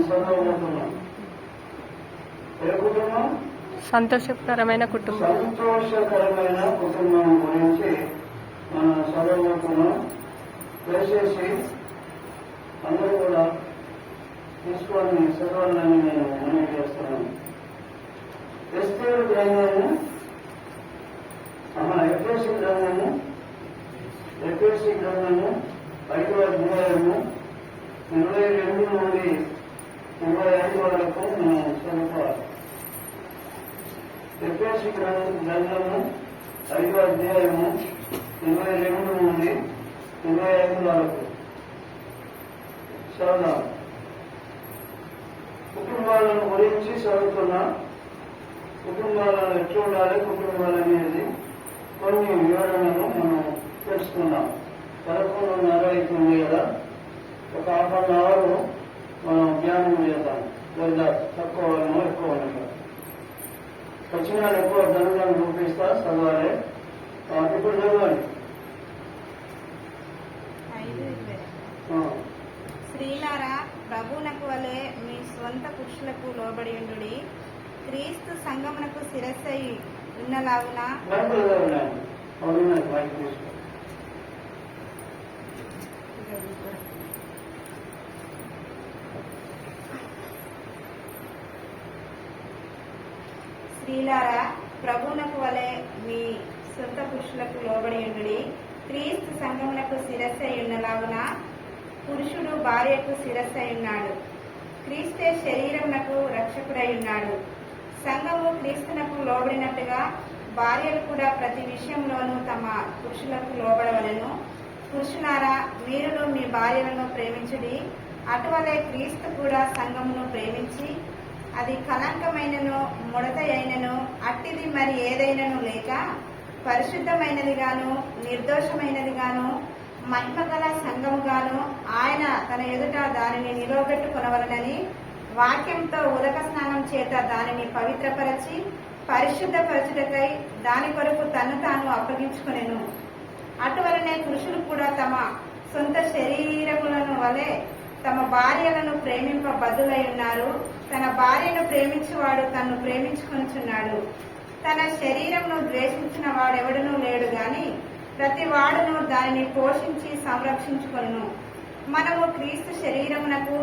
చదవబోతున్నాం. ఏ కుటుంబం? సంతోషకరమైన కుటుంబం. సంతోషకరమైన కుటుంబం గురించి మనం చదవబోతున్నాం. దయచేసి అందరూ కూడా తీసుకొని చదవాలని నేను మనవి చేస్తున్నాను. ఎస్తేరు గ్రంథము, ఎఫెసీ గ్రంథము 5వ అధ్యాయము 22 నుండి 25 వరకు మనం చదువుకోవాలి. ఎఫెసీ గ్రంథము 5వ అధ్యాయము 22 నుండి 25 వరకు చదువుదాం. కుటుంబాలను గురించి చదువుతున్నా. కుటుంబాలను ఎట్లా ఉండాలి, కుటుంబాలు అనేది కొన్ని వివరణలు మనం తెలుసుకున్నాం. 11:30 అవుతుంది కదా, ఒక హాఫ్ అన్ అవర్ మనం ధ్యానం చేద్దాం. లేదా తక్కువ ఎక్కువ వచ్చినాలు ఎక్కువ ధనులను చూపిస్తా, చదవాలి. ఇప్పుడు చదవండి. స్త్రీలారా, ప్రభువునకు వలె మీ స్వంత పురుషులకు లోబడియుండుడి. క్రీస్తు సంఘమునకు శిరస్సై ఉన్నలాగున స్త్రీలారా, ప్రభువునకు వలె మీ సొంత పురుషులకు లోబడియుండుడి. క్రీస్తు సంఘమునకు శిరస్సై ఉన్నలాగున పురుషుడు భార్యకు శిరస్సై ఉన్నాడు. క్రీస్తే శరీరమునకు రక్షకుడై ఉన్నాడు. సంఘము క్రీస్తునకు లోబడినట్టుగా భార్యలు కూడా ప్రతి విషయంలోనూ తమ పురుషులకు లోబడవలెను. పురుషులారా, మీరును మీ భార్యలను ప్రేమించుడి. అటువలే క్రీస్తు కూడా సంఘమును ప్రేమించి అది కళంకమైనను ముడత అయినను అట్టిది మరి ఏదైనను లేక పరిశుద్ధమైనదిగాను నిర్దోషమైనదిగాను మహిమగల సంఘముగాను ఆయన తన ఎదుట దానిని నిలవబెట్టుకొనవలనని వాక్యంతో ఉదక స్నానం చేత దానిని పవిత్రపరచి పరిశుద్ధపరచుటకై దాని కొరకు తను తాను అప్పగించుకొనెను. అటువలనే పురుషులు కూడా తమ సొంత శరీరములను వలె తమ భార్యలను ప్రేమింపబద్ధులై ఉన్నారు. తన భార్యను ప్రేమించువాడు తన్ను ప్రేమించుకొనుచున్నాడు. తన శరీరమును ద్వేషించిన వాడెవడనూ లేడు గాని ప్రతి వాడును దానిని పోషించి సంరక్షించుకొనును. మనము క్రీస్తు శరీరమునకు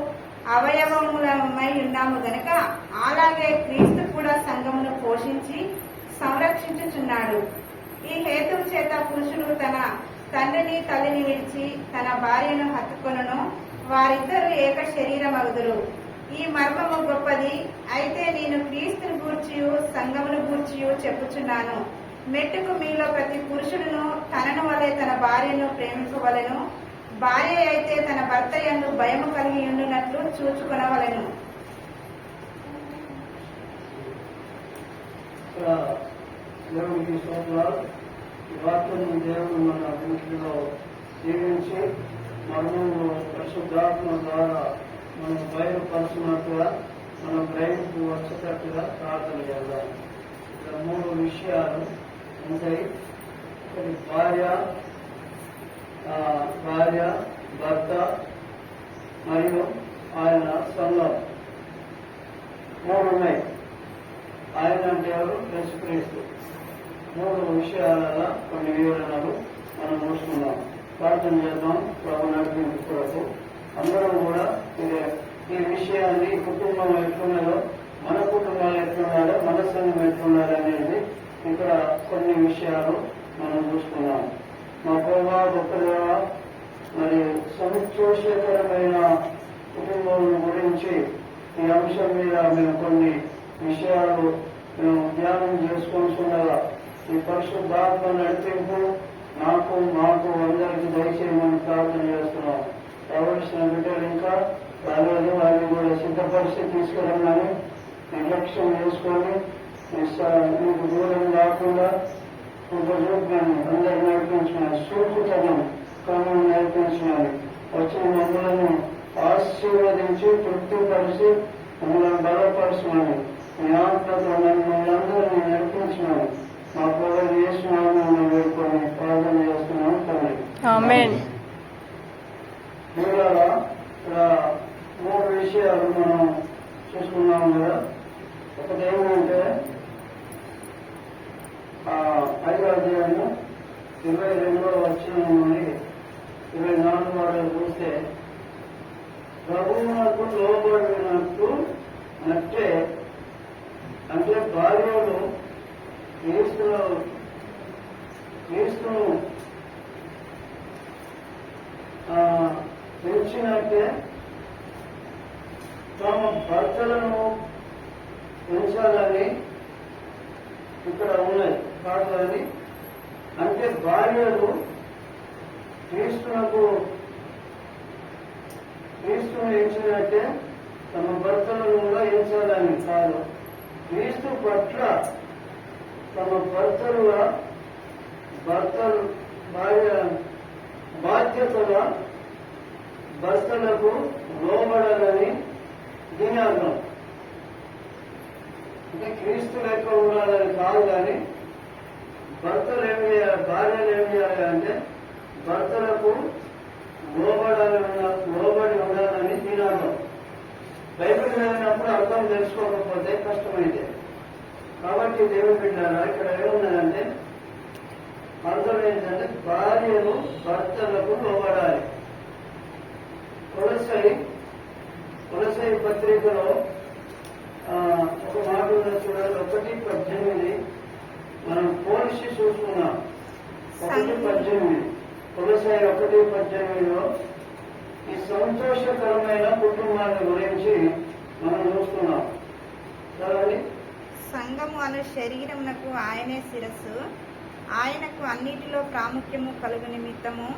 అవయవములమై ఉన్నాము గనక అలాగే క్రీస్తు కూడా సంఘమును పోషించి సంరక్షించుచున్నాడు. ఈ హేతువు చేత పురుషుడు తన తండ్రిని తల్లిని విడిచి తన భార్యను హత్తుకొనును, వారిద్దరూ ఏక శరీరమగుదురు. ఈ మర్మము గొప్పది. అయితే నేను క్రీస్తుని గూర్చియు సంఘమును గూర్చియు చెప్పుచున్నాను. మెట్టుకు మీలో ప్రతి పురుషుడును తనను వలె తన భార్యను ప్రేమింపవలెను. భార్య అయితే తన భర్త యందు భయము కలిగి ఉండునట్లు చూచుకొనవలెను. దేవుడు మన అభివృద్ధిలో జీవించి మరణంలో పరిశుద్ధాత్మ ద్వారా మనం బయలుపరుచినట్టుగా మన బ్రెయిన్కు వచ్చేటట్టుగా ప్రార్థన చేద్దాం. ఇక్కడ 3 విషయాలు ఉంటాయి. ఒకటి భార్య, భర్త మరియు ఆయన సంఘం. 3 ఉన్నాయి. ఆయన అంటే ఎవరు? యేసుక్రీస్తు. 3 విషయాల కొన్ని వివరణలు మనం చూసుకుందాం. ప్రార్థన చేద్దాం. ప్రభు నడిపింపు కొరకు అందరం కూడా ఈ విషయాన్ని కుటుంబం ఎట్లున్నదో, మన కుటుంబాలు ఎట్లున్నారో, మన సంఘం ఎట్లున్నారో అనేది ఇక్కడ కొన్ని విషయాలు మనం చూసుకున్నాం. మా ప్రభా గొప్పదేవా, మరి సంతోషకరమైన కుటుంబం గురించి ఈ అంశం మీద మేము కొన్ని విషయాలు మేము ధ్యానం చేసుకుంటుండగా ఈ పరిశుద్ధాత్మ నడిపింపు మాకు అందరికీ దయచేయమని ప్రార్థన చేస్తున్నాం. కావలసిన బిడ్డలు ఇంకా రాలేదు, వారిని కూడా సిద్ధపరిచి తీసుకురమ్మని నిర్లక్ష్యం చేసుకొని మీకు దూరం కాకుండా ఉపయోగాన్ని అందరూ నడిపించినారు. సూచుతనం క్రమం నడిపించినారు. వచ్చిన మమ్మల్ని ఆశీర్వదించి తృప్తిపరిచి మమ్మల్ని బలపరచమని మీ ఆత్మతో మమ్మల్ని అందరినీ నడిపించినారు. మా ప్రభు యేసు నామమున వేడుకొని ప్రార్థన చేస్తున్నాం తండ్రి. ఆమేన్. మూడు విషయాలు మనం చూసుకున్నాం కదా. ఒకటి ఏమంటే 5వ అధ్యాయము 22వ వచనం నుండి 24 వరకు చూస్తే ప్రభువునకు లోబడినట్టు నట్టే అంటే భార్యలు క్రీస్తును పెంచినట్టే తమ భర్తలను పెంచాలని ఇక్కడ ఉన్నది కాదు. అని అంటే భార్యలు క్రీస్తును ఎంచినట్టే తమ భర్తలను కూడా ఎంచాలని కాదు. క్రీస్తు పట్ల తమ బాధ్యతగా భర్తలకు లోబడాలని దీని అర్థం. అంటే క్రీస్తు లెక్క ఉండాలని కాదు, కానీ భార్యలు ఏం చేయాలి అంటే భర్తలకు లోబడి ఉండాలని దీని అర్థం. బైబిల్ చదివినప్పుడు అర్థం తెలుసుకోకపోతే కష్టమైతే. కాబట్టి దేవుడు పెట్టారా ఇక్కడ ఏమున్నదంటే అర్థం ఏంటంటే భార్యలు భర్తలకు లోబడాలి. కొలసై పత్రికలో ఒక మాట ఉన్నది చూడాలి. 1:18 మనం పోలిసి చూసుకున్నాం. 1:18 కొలసై 1:18లో ఈ సంతోషకరమైన కుటుంబాన్ని గురించి మనం చూస్తున్నాం. కాబట్టి సంఘము అను శరీరమునకు ఆయనే శిరస్సు, ఆయనకు అన్నిటిలో ప్రాముఖ్యము కలుగు నిమిత్తము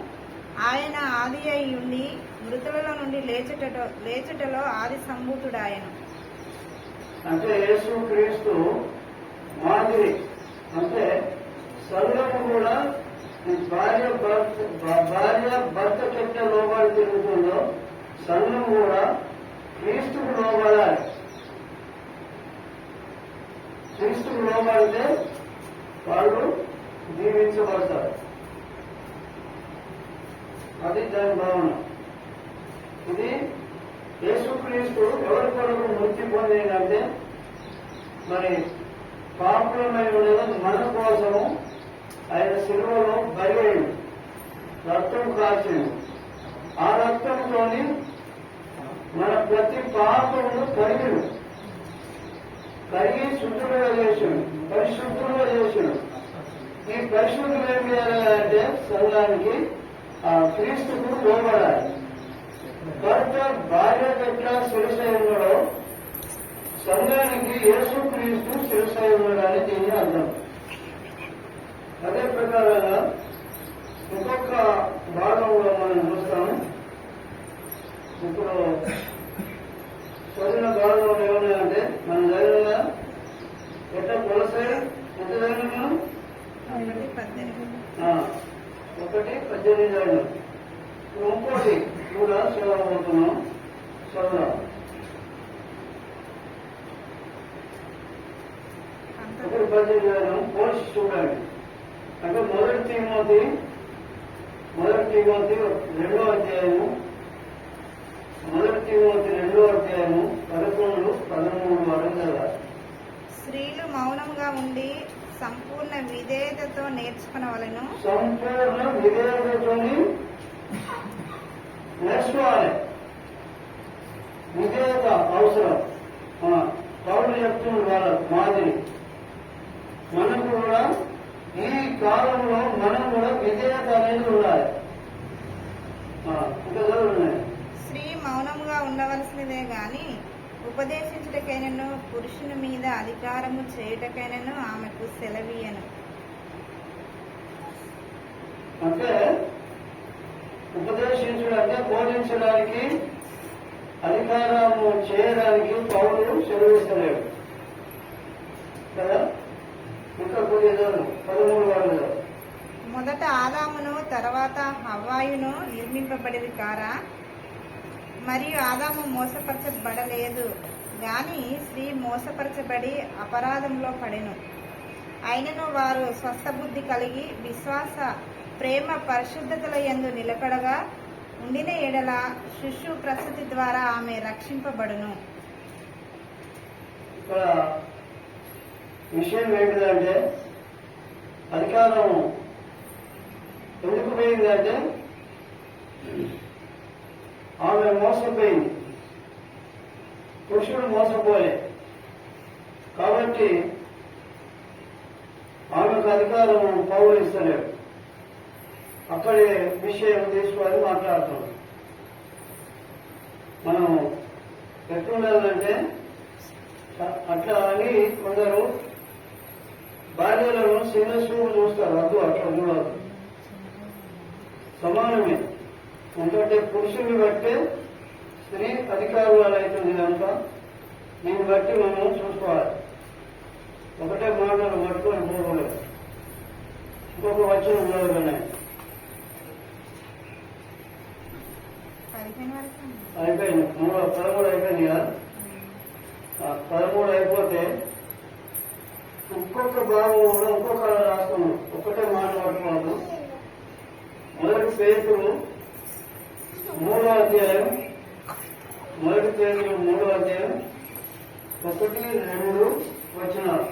ఆయన ఆది అయి ఉండి మృతులలో నుండి లేచుటలో ఆది సంభూతుడాయను. అంటే యేసు క్రీస్తు మాదిరి. అంటే సంఘము కూడా భార్య భర్త చెట్ట లోబడి తిరుగుతుందో సంఘం కూడా క్రీస్తుకు లోబడాలి. క్రీస్తుకు లోబడితే వాళ్ళు జీవించబడతారు. అది దాని భావన. ఇది యేసుక్రీస్తు ఎవరి కొరకు మృతి పొందిందంటే మరి పాపులమై ఉండేది మన కోసము ఆయన శిలువలో బలివేయడు, రక్తం కాల్చిండు. ఆ రక్తంతో మన ప్రతి పాపమును కరిగిడు, కరిగి శుద్ధులుగా చేసాడు, పరిశుద్ధులుగా చేసాడు. ఈ పరిశుద్ధులు ఏం చేయాలంటే సంఘానికి క్రీస్తుకు లోబడాలి. భర్త భార్య ఎట్లా శిరసై ఉన్నాడో సంఘానికి యేసు క్రీస్తు శిరసై ఉన్నాడని దీని అర్థం. అదే ప్రకారంగా ఇంకొక భాగంలో మనం చూస్తాం. ఇప్పుడు చదివిన భాగంలో ఏమన్నాయంటే మనం చదివిన ఎట్లా కొలసై ఎంత చదివినా 1:18 ఇంకోటి కూడా చదవబోతున్నాం. చదువుదాం. 1:18 పోల్చి చూడండి. అంటే మొదటి తిమోతి 2వ అధ్యాయము 11-13 వరకు కదా. స్త్రీలు మౌనంగా ఉండి సంపూర్ణ విధేయతతో నేర్చుకునవలెను. సంపూర్ణ విధేయతతో నేర్చుకోవాలి. విధేయత అవసరం. పౌరులు చెప్తున్న వాళ్ళ మాదిరి మనకు కూడా ఈ కాలంలో మనం కూడా విధేయత అనేది ఉండాలి. ఇంకా ఉన్నాయి. స్త్రీ మౌనంగా ఉండవలసినదే గాని ఉపదేశించుటకైనను పురుషుని మీద అధికారము చేయుటకైనను ఆమెకు సెలవీయను. అంటే ఉపదేశించడం అంటే బోధించడానికి అధికారము చేయడానికి పౌరులు సెలవిస్తలేడు కదా. ఇంకా కొన్ని 13 వాళ్ళు మొదట ఆదామును తర్వాత హవ్వాయును నిర్మింపబడిది కారా? మరియు ఆదాము మోసపరచబడలేదు గాని స్త్రీ మోసపరచబడి అపరాధంలో పడెను. అయినను వారు స్వస్థ బుద్ధి కలిగి విశ్వాస ప్రేమ పరిశుద్ధతల యందు నిలకడగా ఉండిన ఎడల శిశు ప్రసూతి ద్వారా ఆమె రక్షింపబడును. ఇక్కడ విషయం ఏంటిదంటే అధికారం ఎందుకు పోయిందంటే ఆమె మోసపోయింది, పురుషుడు మోసపోలే. కాబట్టి ఆమెకు అధికారం పౌరులు ఇస్తలేడు. అక్కడే విషయం తీసుకొని మాట్లాడుతున్నాం. మనం ఎట్లుండాలంటే అట్లా అని కొందరు భార్యలను చిన్న చూపు చూస్తారు. వద్దు, అట్లా చూడవద్దు. సమానమే. ఎందుకంటే పురుషుని బట్టే స్త్రీ అధికారులు అవుతుంది కనుక దీన్ని బట్టి మనం చూసుకోవాలి. ఒకటే మాటలు పట్టుకొని పోకూడదు. ఇంకొక వచనం చదవగానే అయిపోయింది. 13 అయిపోయింది కదా. 13 అయిపోతే ఇంకొక భాగం కూడా ఇంకొక రాస్తున్నాం. ఒకటే మాట పట్టుకోవద్దు. మొదటి పేతురు 3వ అధ్యాయం 1-2 వచనాలు.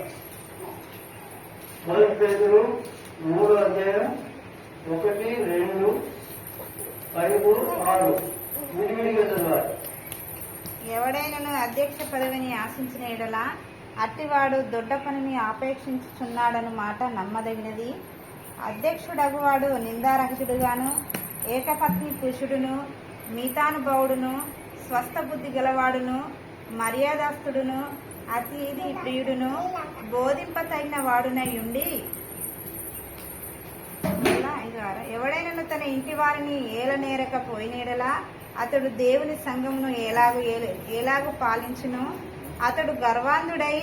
మొదటి పేతురు 3వ అధ్యాయం 1, 2, 5, 6 విడివిడిగా చదవాలి. ఎవడైనను అధ్యక్ష పదవిని ఆశించిన ఎడల అట్టివాడు దొడ్డ పనిని ఆపేక్షించుచున్నాడను మాట నమ్మదగినది. అధ్యక్షుడగువాడు నిందారహితుడుగాను, ఏకపత్ని పురుషుడును, మితానుభవుడును, స్వస్థ బుద్ధి గలవాడును, మర్యాదస్తుడును, అతిథి ప్రియుడును, బోధింపతగిన వాడునై ఉండి, ఎవడైనా తన ఇంటి వారిని ఏలనేరకపోయినడలా అతడు దేవుని సంఘమును ఎలాగు పాలించును. అతడు గర్వాంధుడై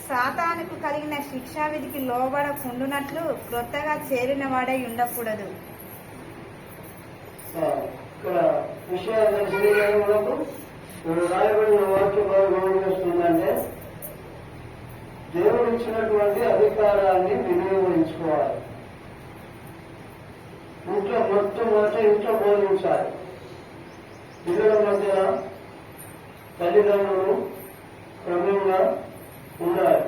సాతానుకు కలిగిన శిక్షావిధికి లోబడకుండునట్లు క్రొత్తగా చేరిన వాడై ఉండకూడదు. ఇక్కడ విషయాలు రాయబడిన వాక్య భాగం ఏం చేస్తుందంటే దేవుడు ఇచ్చినటువంటి అధికారాన్ని వినియోగించుకోవాలి. మొట్టమొదట ఇంట్లో బోధించాలి. పిల్లల మధ్య తల్లిదండ్రులు క్రమంగా ఉండాలి.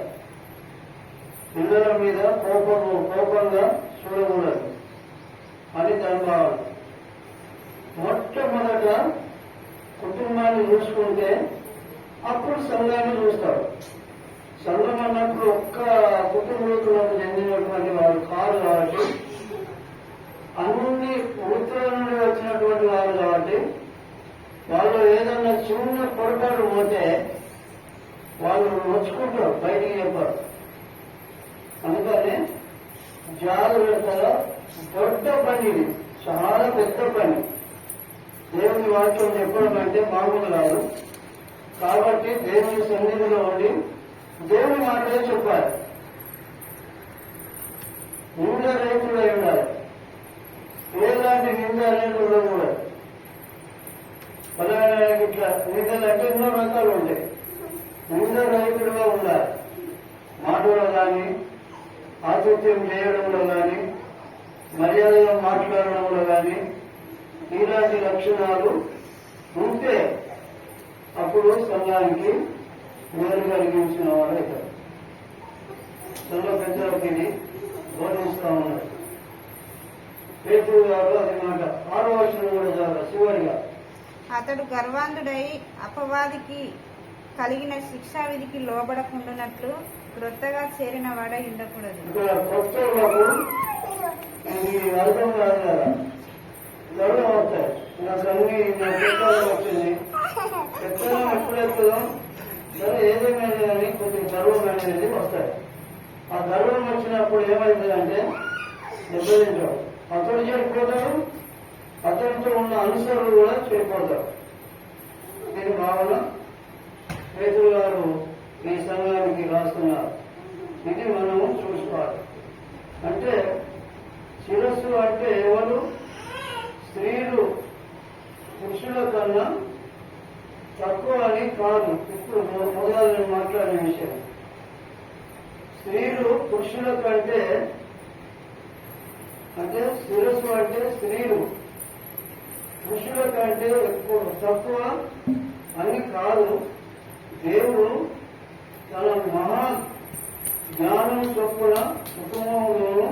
పిల్లల మీద కోపంగా చూడకూడదు అని దాని భావన. మొట్టమొదట కుటుంబాన్ని చూసుకుంటే అప్పుడు సంఘాన్ని చూస్తాడు. సంఘం అన్నప్పుడు ఒక్క కుటుంబాలకు చెందినటువంటి వారు కాదు కాబట్టి, అన్ని వృత్తుల నుండి వచ్చినటువంటి వారు కాబట్టి వాళ్ళు ఏదన్నా చిన్న పొరపాటు పోతే వాళ్ళు నొచ్చుకుంటారు, బయటికి చెప్పారు. అందుకని జాగ్రత్తగా దొడ్డ పని, చాలా పెద్ద పని. దేవుని వాక్యం చెప్పడం అంటే మామూలు కాదు. కాబట్టి దేవుని సన్నిధిలో ఉండి దేవుని మాటలే చెప్పాలి. నింద రైతులై ఉండాలి. ఏలాంటి నింద అనేది ఉండకూడదు. అలాగే ఇట్లా నిందలు అంటే ఎన్నో రకాలు ఉంటాయి. నింద రైతులుగా ఉండాలి. మాటలో కానీ, ఆతిథ్యం చేయడంలో కానీ, మర్యాదగా మాట్లాడడంలో కానీ ఇలాంటి లక్షణాలు ఉంటే అప్పుడు సంఘానికి మేలు కలిగించిన వాడు అవుతారు. సంఘ పెద్దలకి బోధిస్తా ఉన్నారు. పేతురు గారు అది మాట 6వ వచనం కూడా చాలా చివరిగా అతడు గర్వాంధుడై అపవాదికి కలిగిన శిక్షావిధికి లోబడకుండానట్లు క్రొత్తగా చేరిన వాడై ఉండకూడదు. ఇక్కడ కొత్త ఇది అర్థం కాదు కదా, గర్వం అవుతాయి. నాకు అన్ని నా పెద్దలు వచ్చింది. పెద్దలు ఎప్పుడెప్పుడో సరే ఏదేమైంది కానీ కొద్దిగా గర్వం అనేది వస్తాయి. ఆ గర్వం వచ్చినప్పుడు ఏమైందంటే దెబ్బతింటాడు. అతడు చెడిపోతాడు, అతడితో ఉన్న అనుసరులు కూడా చెడిపోతారు. దీని భావన పేతురు గారు ఈ సంఘానికి రాస్తున్నారు. ఇది మనము చూసుకోవాలి. అంటే శిరస్సు అంటే ఎవరు? స్త్రీలు పురుషుల కన్నా తక్కువ అని కాదు. ఇప్పుడు మొదలు నేను మాట్లాడిన విషయం, స్త్రీలు పురుషుల కంటే, అంటే శిరస్సు అంటే స్త్రీలు పురుషుల కంటే ఎక్కువ తక్కువ అని కాదు. దేవుడు తన మహా జ్ఞానం చొప్పున కుటుంబంలోనూ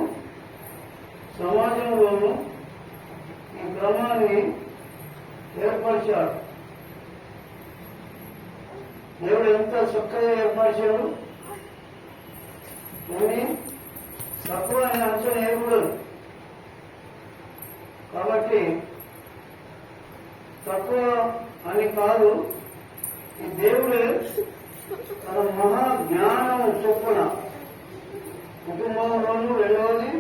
సమాజంలోనూ ఈ క్రమాన్ని ఏర్పరిచాడు. దేవుడు ఎంత చక్కగా ఏర్పరిచాడు. కానీ తక్కువ అనే అంచనా వేయకూడదు. కాబట్టి తక్కువ అని కాదు, ఈ దేవుడు తన మహా జ్ఞానం చొప్పున కుటుంబంలోనూ, రెండవది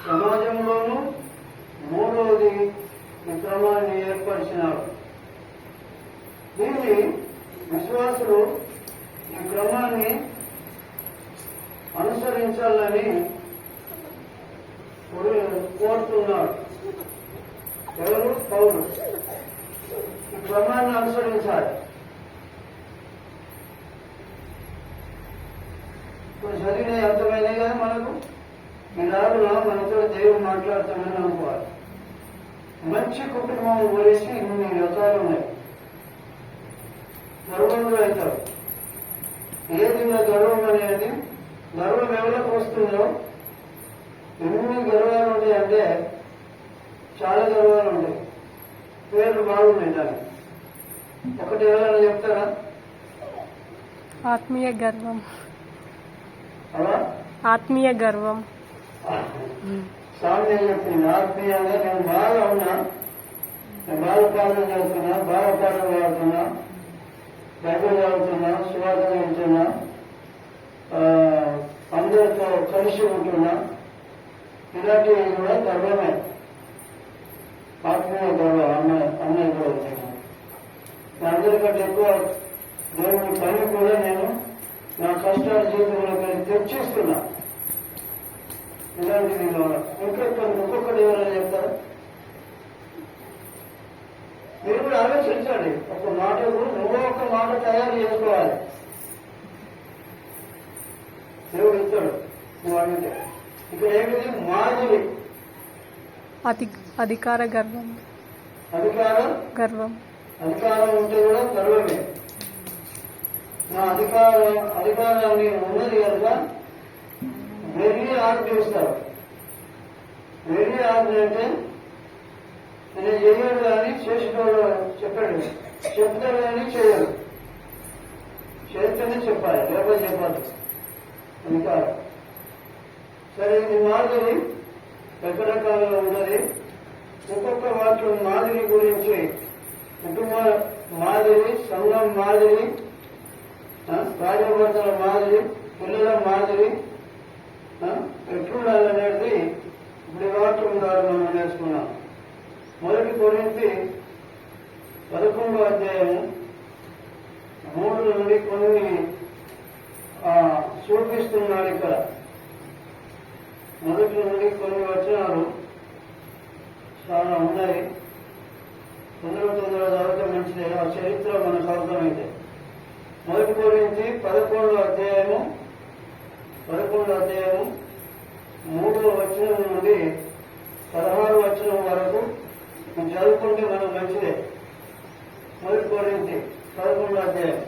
సమాజంలోనూ, మూడవది ఈ క్రమాన్ని ఏర్పరిచినాడు. దీన్ని విశ్వాసులు ఈ క్రమాన్ని అనుసరించాలని కోరుతున్నాడు. ఎవరు? పౌలు. ఈ క్రమాన్ని అనుసరించాలి. ఇప్పుడు చదివిన అర్థమైనాయి కదా మనకు. ఈ నాడులో మనతో దేవుడు మాట్లాడుతామని అనుకోవాలి. మంచి కుటుంబం గురించి ఇన్ని రకాలు ఉన్నాయి. గర్వంలో అవుతారు. ఏది గర్వం అనేది, గర్వం ఎవరికి వస్తుందో, ఎన్ని గర్వాలు ఉంటాయంటే చాలా గర్వాలు ఉంటాయి. పేర్లు బాగున్నాయి దానికి. ఒకటి ఎవరైనా చెప్తారా? ఆత్మీయ గర్వం. అలా ఆత్మీయ గర్వం. సామ్యం చెప్పింది. ఆత్మీయంగా నేను బాగా ఉన్నా, నేను బాగా పాటలు చదువుతున్నా, బాగా పాటలు పాడుతున్నా, బైబిల్ చదువుతున్నా, సువార్త చదువుతున్నా, అందరితో కలిసి ఉంటున్నా, ఇలాంటివి కూడా గర్వమే. ఆత్మీయ గర్వం అన్నది కూడా వచ్చింది. అందరికంటే ఎక్కువ దేవుడి పని కూడా నేను నా కష్టాల జీవితంలో తెచ్చిస్తున్నా. ఇలాంటివి ఒక్కొక్కటి ఎవరైనా చెప్తారా? మీరు కూడా ఆలోచించండి. ఒక మాటకు నువ్వు ఒక మాట తయారు చేసుకోవాలి. దేవుడు ఇస్తాడు నువ్వు అడిగితే. ఇక్కడ ఏమిటి? మాదిరి. అధికార గర్వం. గర్వం ఉంటే కూడా గర్వమే. నా అధికారాన్ని ఉన్నది కనుక వెరీ ఆజ్ఞ ఇస్తారు. వెరీ ఆజ్ఞ అంటే నేను చేయడు కానీ చేసేటోడు చెప్పాడు, చెప్తాడు కానీ చేయడు. చేస్తేనే చెప్పాలి, లేకపోతే చెప్పాలి. అధికారం. సరే, ఇది మాదిరి రకరకాలుగా ఉన్నది. ఒక్కొక్క వాక్యం మాదిరి గురించి, కుటుంబ మాదిరి, సంఘం మాదిరి, భార్యాభర్తల మాదిరి, పిల్లల మాదిరి ఎట్లుండాలనేది ఇప్పుడు ఈ వాక్యం ద్వారా మనం నేర్చుకున్నాం. 1 కొరింథీ 11వ అధ్యాయము 3 నుండి కొన్ని చూపిస్తున్నాడు. ఇక్కడ 1 నుండి కొన్ని వచనాలు చాలా ఉన్నాయి. తొందరగా చదివితే మంచిదే. ఆ చరిత్ర మనకు అర్థమైతే 1 కొరింథీ 11వ అధ్యాయము 3వ వచనం నుండి 16వ వచనం వరకు చదువుకుంటే మనకు మంచిదే. 1 కొరింథీ 11వ అధ్యాయం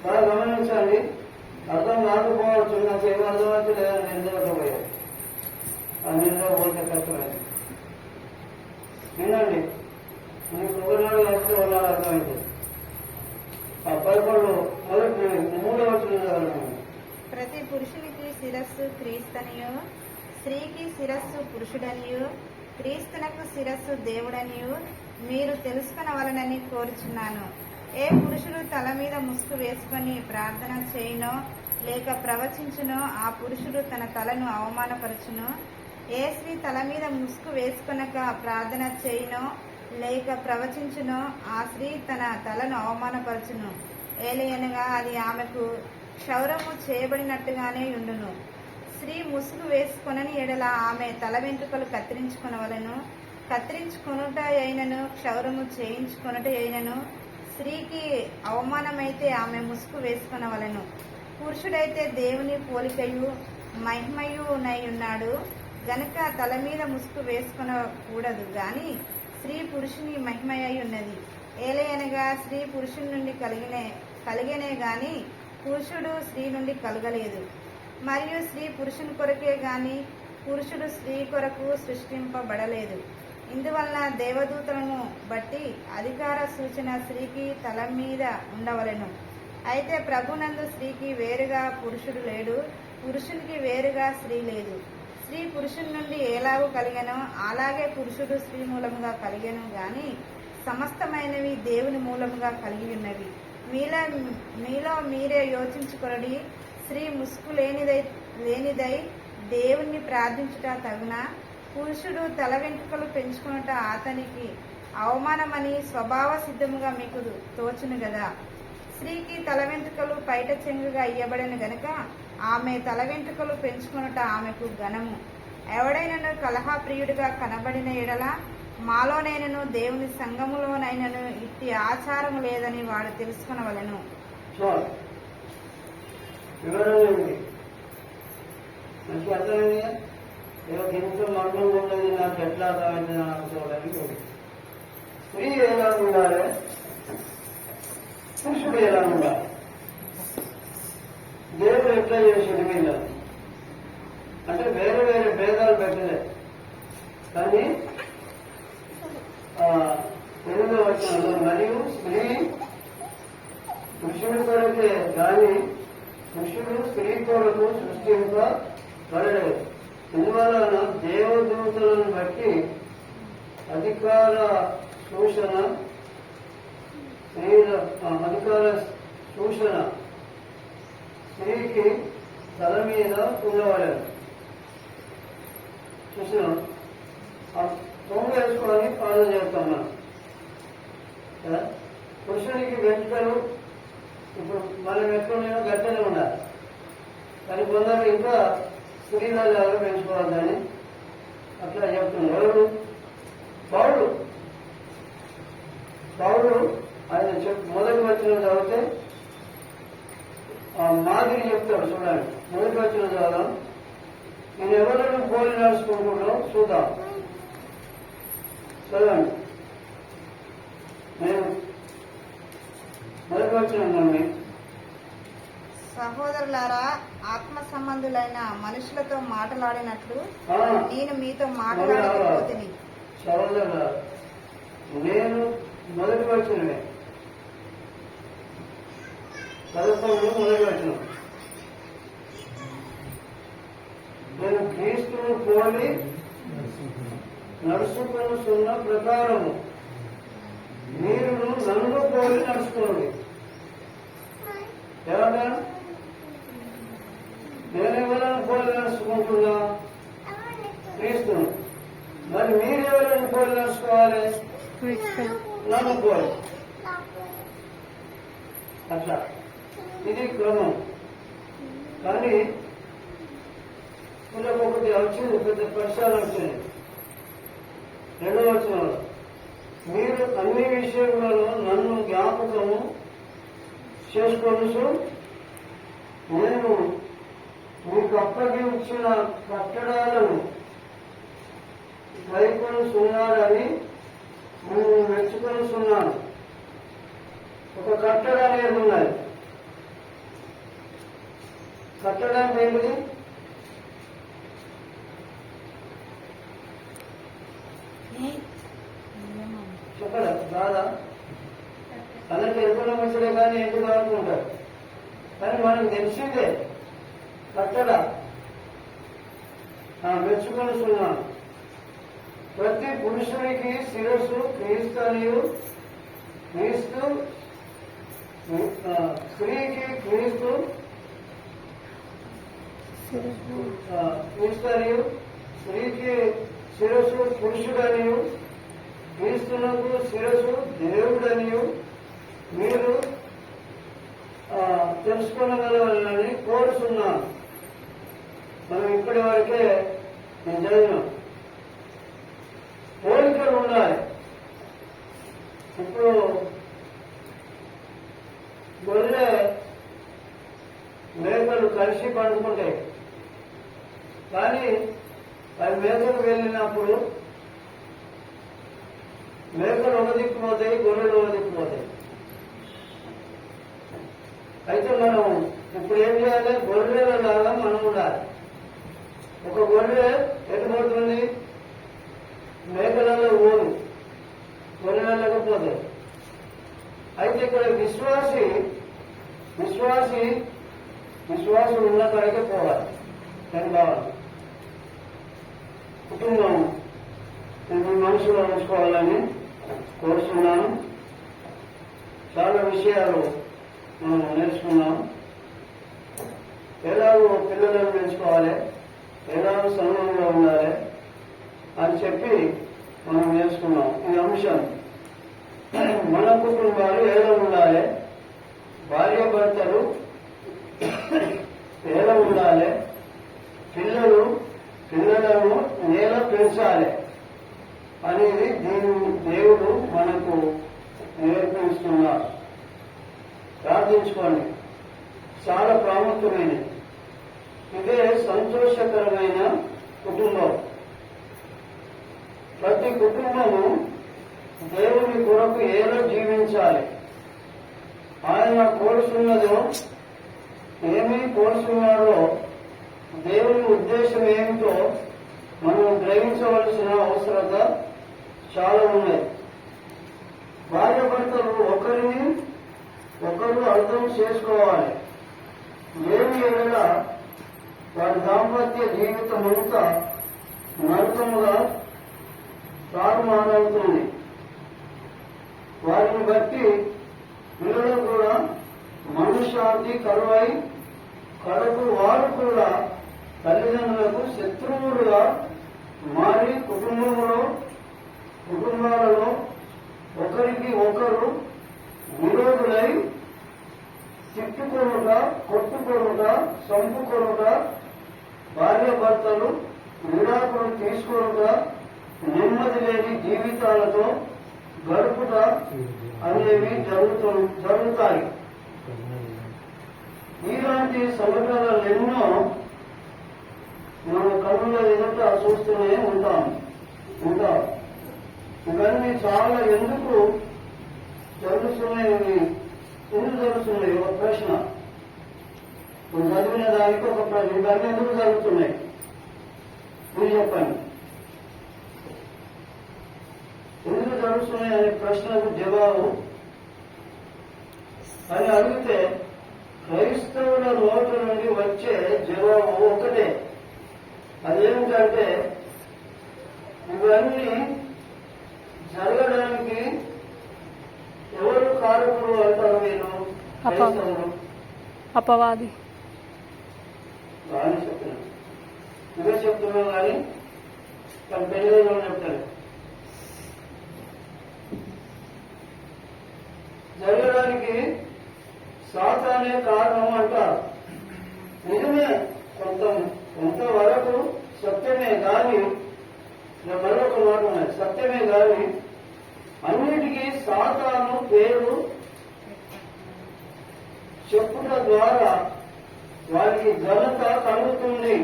బాగా గమనించండి. అర్థం కాకపోవచ్చు, నాకు ఏం అర్థమైతే లేదని నిందకపోయాను. ఆ నింద పోతే కష్టమైంది. వినండి, మీకు ఒకనాడు వస్తే ఒకనాడు అర్థమైంది. ఆ 3వ వచనం ప్రతి పురుషునికి శిరస్సు క్రీస్తనియు, స్త్రీకి శిరస్సు పురుషుడనియు, క్రీస్తునకు శిరస్సు దేవుడనియు మీరు తెలుసుకొనవలనని కోరుచున్నాను. ఏ పురుషుడు తల మీద ముసుగు వేసుకొని ప్రార్థన చేయునో లేక ప్రవచించునో ఆ పురుషుడు తన తలను అవమానపరచును. ఏ స్త్రీ తల మీద ముసుగు వేసుకొనక ప్రార్థన చేయునో లేక ప్రవచించునో ఆ స్త్రీ తన తలను అవమానపరచును. ఏలయనగా అది ఆమెకు క్షౌరము చేయబడినట్టుగానే ఉండును. స్త్రీ ముసుగు వేసుకొనని ఎడల ఆమె తల వెంట్రుకలు కత్తిరించుకొనవలెను. కత్తిరించుకొనుట అయినను క్షౌరము చేయించుకొనుట అయినను స్త్రీకి అవమానమైతే ఆమె ముసుగు వేసుకొనవలెను. పురుషుడైతే దేవుని పోలికయు మహిమయునై ఉన్నాడు. గనుక తల మీద ముసుగు వేసుకొనకూడదు గాని స్త్రీ పురుషుని మహిమయ్యి ఉన్నది. ఏలయనగా స్త్రీ పురుషుని నుండి కలిగనే గాని పురుషుడు స్త్రీ నుండి కలగలేదు. మరియు స్త్రీ పురుషుని కొరకే గాని పురుషుడు స్త్రీ కొరకు సృష్టింపబడలేదు. ఇందువలన దేవదూతలను బట్టి అధికార సూచన స్త్రీకి తల మీద ఉండవలెను. అయితే ప్రభునందు స్త్రీకి వేరుగా పురుషుడు లేడు, పురుషునికి వేరుగా స్త్రీ లేదు. స్త్రీ పురుషుని నుండి ఎలాగూ కలిగెనో అలాగే పురుషుడు స్త్రీ మూలముగా కలిగెను గాని సమస్తమైనవి దేవుని మూలముగా కలిగి ఉన్నవి. మీలో మీరే యోచించుకొనడి. స్త్రీ ముసుగు లేనిదై దేవుణ్ణి ప్రార్థించుట తగునా? పురుషుడు తల వెంట్రుకలు పెంచుకునుట అతనికి అవమానమని స్వభావ సిద్ధముగా మీకు తోచును గదా. స్త్రీకి తల వెంట్రుకలు పైట చెంగుగా ఇయ్యబడిన గనుక ఆమె తల వెంట్రుకలు పెంచుకునుట ఆమెకు ఘనము. ఎవడైనను కలహప్రియుడిగా కనబడిన ఎడల మాలోనైనను దేవుని సంఘములోనైనను ఇట్టి ఆచారము లేదని వాడు తెలుసుకొనవలెను. మంచి అర్థమైంది. ఇంట్లో మర్మంగా ఉన్నది నాకు ఎట్లా అర్థమైంది నాకు చూడడానికి. స్త్రీ ఎలా ఉండాలి, పురుషుడు ఎలా ఉండాలి, దేవుడు ఎట్లా చేసాడు వీళ్ళు అంటే వేరే వేరే భేదాలు పెట్టలే. కానీ 8వ వచనంలో మరియు స్త్రీ పురుషుడి కొరకే కానీ పురుషుడు స్త్రీ కొరకు సృష్టింపబడలేదు. ఇందువలన దేవదూతలను బట్టి అధికార సూచన స్త్రీకి తల మీద ఉండవలేదు. చూసిన పొంగు వేసుకోవడానికి ప్రార్థన చేస్తాం మనం. పురుషుడికి వెంట్రుకలు ఇప్పుడు మనం ఎక్కడైనా గట్టనే ఉండాలి. కానీ కొందరు ఇంకా స్త్రీలాగా పెంచుకోవద్దని అట్లా చెప్తున్నారు. ఎవరు? పౌరుడు ఆయన మొదటి వచ్చిన చదివితే మాదిరి చెప్తాడు. చూడండి, మొదటి వచ్చిన చదవడం. నేను ఎవరైనా పోలి నడుచుకుంటున్నాం చూద్దాం. చదవండి. నేను మొదటి వచ్చిన నమ్మి సహోదరులారా, ఆత్మ సంబంధులైన మనుషులతో మాట్లాడినట్లు నేను మీతో మాట్లాడకపోతిని. సహోదరులారా, నేను మొదటి వచ్చినవే చదువుకోవడం మొదటి వచ్చిన. నేను క్రీస్తును పోలి నడుచుకున్న ప్రకారము మీరు నన్ను పోలి నడుచుకోండి. ఏమన్నా నేనెవరైనా పోలి నడుచుకుంటున్నా? క్రీస్తును. మరి మీరు ఎవరైనా పోలి నడుచుకోవాలి? నన్ను పోలి. అట్లా ఇది క్రమం. కానీ ఒకటి వచ్చింది, పెద్ద పరిసరాలు వచ్చింది. 2వ వచనంలో మీరు అన్ని విషయములలో నన్ను జ్ఞాపకము చేసుకోవచ్చు. నేను మీకు అప్పగించిన కట్టడాలను కైకొనుచున్నారని నేను మెచ్చుకొనుచున్నాను. ఒక కట్టడం అనేది ఉన్నది. కట్టడానికి ఏంటిది? చెప్పరా కాదా? అందరికి ఎరుకున్న మనుషులే కానీ ఎందుకు అనుకుంటారు. కానీ మనకు తెలిసిందే కట్టడ మెచ్చుకొనుచున్నాను. ప్రతి పురుషునికి శిరస్సు క్రీస్తు, స్త్రీకి క్రీస్తు, స్త్రీకి శిరస్సు పురుషుడనియు, క్రీస్తునకు శిరస్సు దేవుడనియు మీరు తెలుసుకొనగలవాలని కోరుతున్నాను. మనం ఇప్పటి వరకే నేను చదివినాం. పోలికలు ఉన్నాయి. ఇప్పుడు గొర్రె మేకలు కలిసి పండుకుంటాయి. కానీ అవి మేకకు వెళ్ళినప్పుడు మేకలు ఒక దిక్కు పోతాయి, గొర్రెలు ఒక దిక్కు పోతాయి. అయితే మనం ఇప్పుడు ఏం చేయాలి? గొర్రెల లాగా మనం ఉండాలి. ఒక గొర్రె ఎటు పోతుంది? మేకలలో ఓరు, గొర్రెలకు పోతాయి. అయితే ఇక్కడ విశ్వాసం ఉన్న కాడికే పోవాలి. దాని కావాలి. కుటుంబం మీ మనసులో ఉంచుకోవాలని కోరుతున్నాను. చాలా విషయాలు మనం నేర్చుకున్నాం. ఎలాగో పిల్లలను పెంచుకోవాలి, ఎలాగో సంఘంలో ఉండాలి అని చెప్పి మనం నేర్చుకున్నాం. ఈ అంశం మన కుటుంబాలు ఎలా ఉండాలి, భార్య భర్తలు ఎలా ఉండాలి, పిల్లలను ఎలా పెంచాలి అనేది దేవుడు మనకు నేర్పిస్తున్నారు. ప్రార్థించుకోండి. చాలా ప్రాముఖ్యమైనది. ఇదే సంతోషకరమైన కుటుంబం. ప్రతి కుటుంబము దేవుని కొరకు ఎలా జీవించాలి, ఆయన కోరుతున్నదో ఏమీ కోరుతున్నాడో, దేవుని ఉద్దేశం ఏమిటో మనం గ్రహించవలసిన అవసరత చాలా ఉన్నాయి. భార్య భర్తలు ఒకరిని ఒకరు అర్థం చేసుకోవాలి. లేని ఎడల వారి దాంపత్య జీవితం అంతా నరకముగా తారుమారవుతుంది. వారిని బట్టి పిల్లలు కూడా మనశ్శాంతి కరువై కడకు వారు కూడా తల్లిదండ్రులకు శత్రువులుగా మారి కుటుంబాలలో ఒకరికి ఒకరు విరోధులై తిట్టుకొనుట, కొట్టుకొనుట, చంపుకొనుట, భార్య భర్తలు విడాకులు తీసుకొనుట, నెమ్మది లేని జీవితాలతో గడుపుట అనేవి జరుగుతాయి. ఇలాంటి సంఘటనలు ఎన్నో మన కళ్ళ ఎదుట చూస్తూనే ఉంటాం. ఇవన్నీ చాలా ఎందుకు జరుగుతున్నాయి? ఒక ప్రశ్న. ఇప్పుడు చదివిన దానికి ఒక ప్రశ్న. ఇవన్నీ ఎందుకు జరుగుతున్నాయి మీరు చెప్పండి. ఎందుకు జరుగుతున్నాయి అనే ప్రశ్నకు జవాబు అని అడిగితే క్రైస్తవుల నోటి నుండి వచ్చే జవాబు ఒకటే. అదేమిటంటే ఇవన్నీ జరగడానికి ఎవరు కారకులు అంటారు మీరు? క్రైస్తవులు. అపవాది. బాగానే చెప్తున్నాను, ఇవే చెప్తున్నావు కానీ తన పెళ్ళిలో చెప్తాను. జరగడానికి సాతానే కారణం అంటారు. నిజమే, కొంతవరకు సత్యమే కానీ, మరొక మాట ఉన్నది, సత్యమే కానీ అన్నిటికీ సాతాను పేరు చెప్పుట ద్వారా వారికి ఘనత కలుగుతుంది.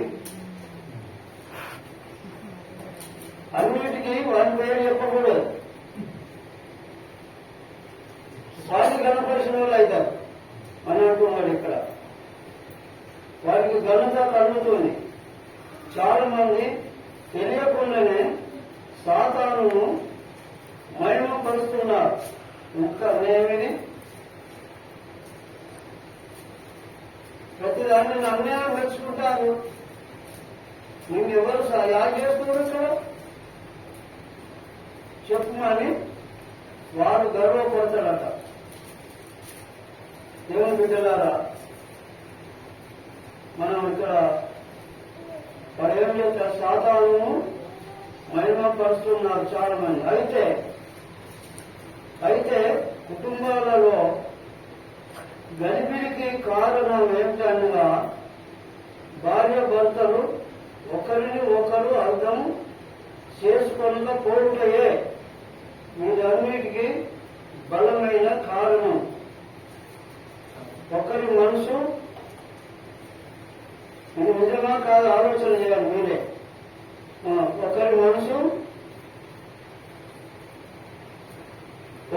అన్నిటికీ వారి పేరు చెప్పకూడదు. వారికి ఘనపరిచిన వాళ్ళు అవుతారు అని అంటున్నాడు ఇక్కడ. వారికి ఘనత కలుగుతుంది. చాలా మంది తెలియకుండానే సాతానును మహిమపరుస్తున్నారు. ఇంకా ఏమిది? ప్రతిదాన్ని నన్నే మెచ్చుకుంటారు. నువ్వెవరు యాద చేస్తున్నారు చెప్పుమని వాడు గర్వపడతాడట. దేవుని బిడ్డలారా, మనం ఇక్కడ వాడు ఏం చేస్తారు? సాతాను మహిమపరుస్తున్నారు చాలా మంది. అయితే కుటుంబాలలో గలిబిలికి కారణం ఏమిటనగా భార్య భర్తలు ఒకరిని ఒకరు అర్థం చేసుకోలేకపోవటయే వీటన్నిటికీ బలమైన కారణం. ఒకరి మనసు ఇది నిజమా కాదు ఆలోచన చేయాలి మీరే. ఒకరి మనసు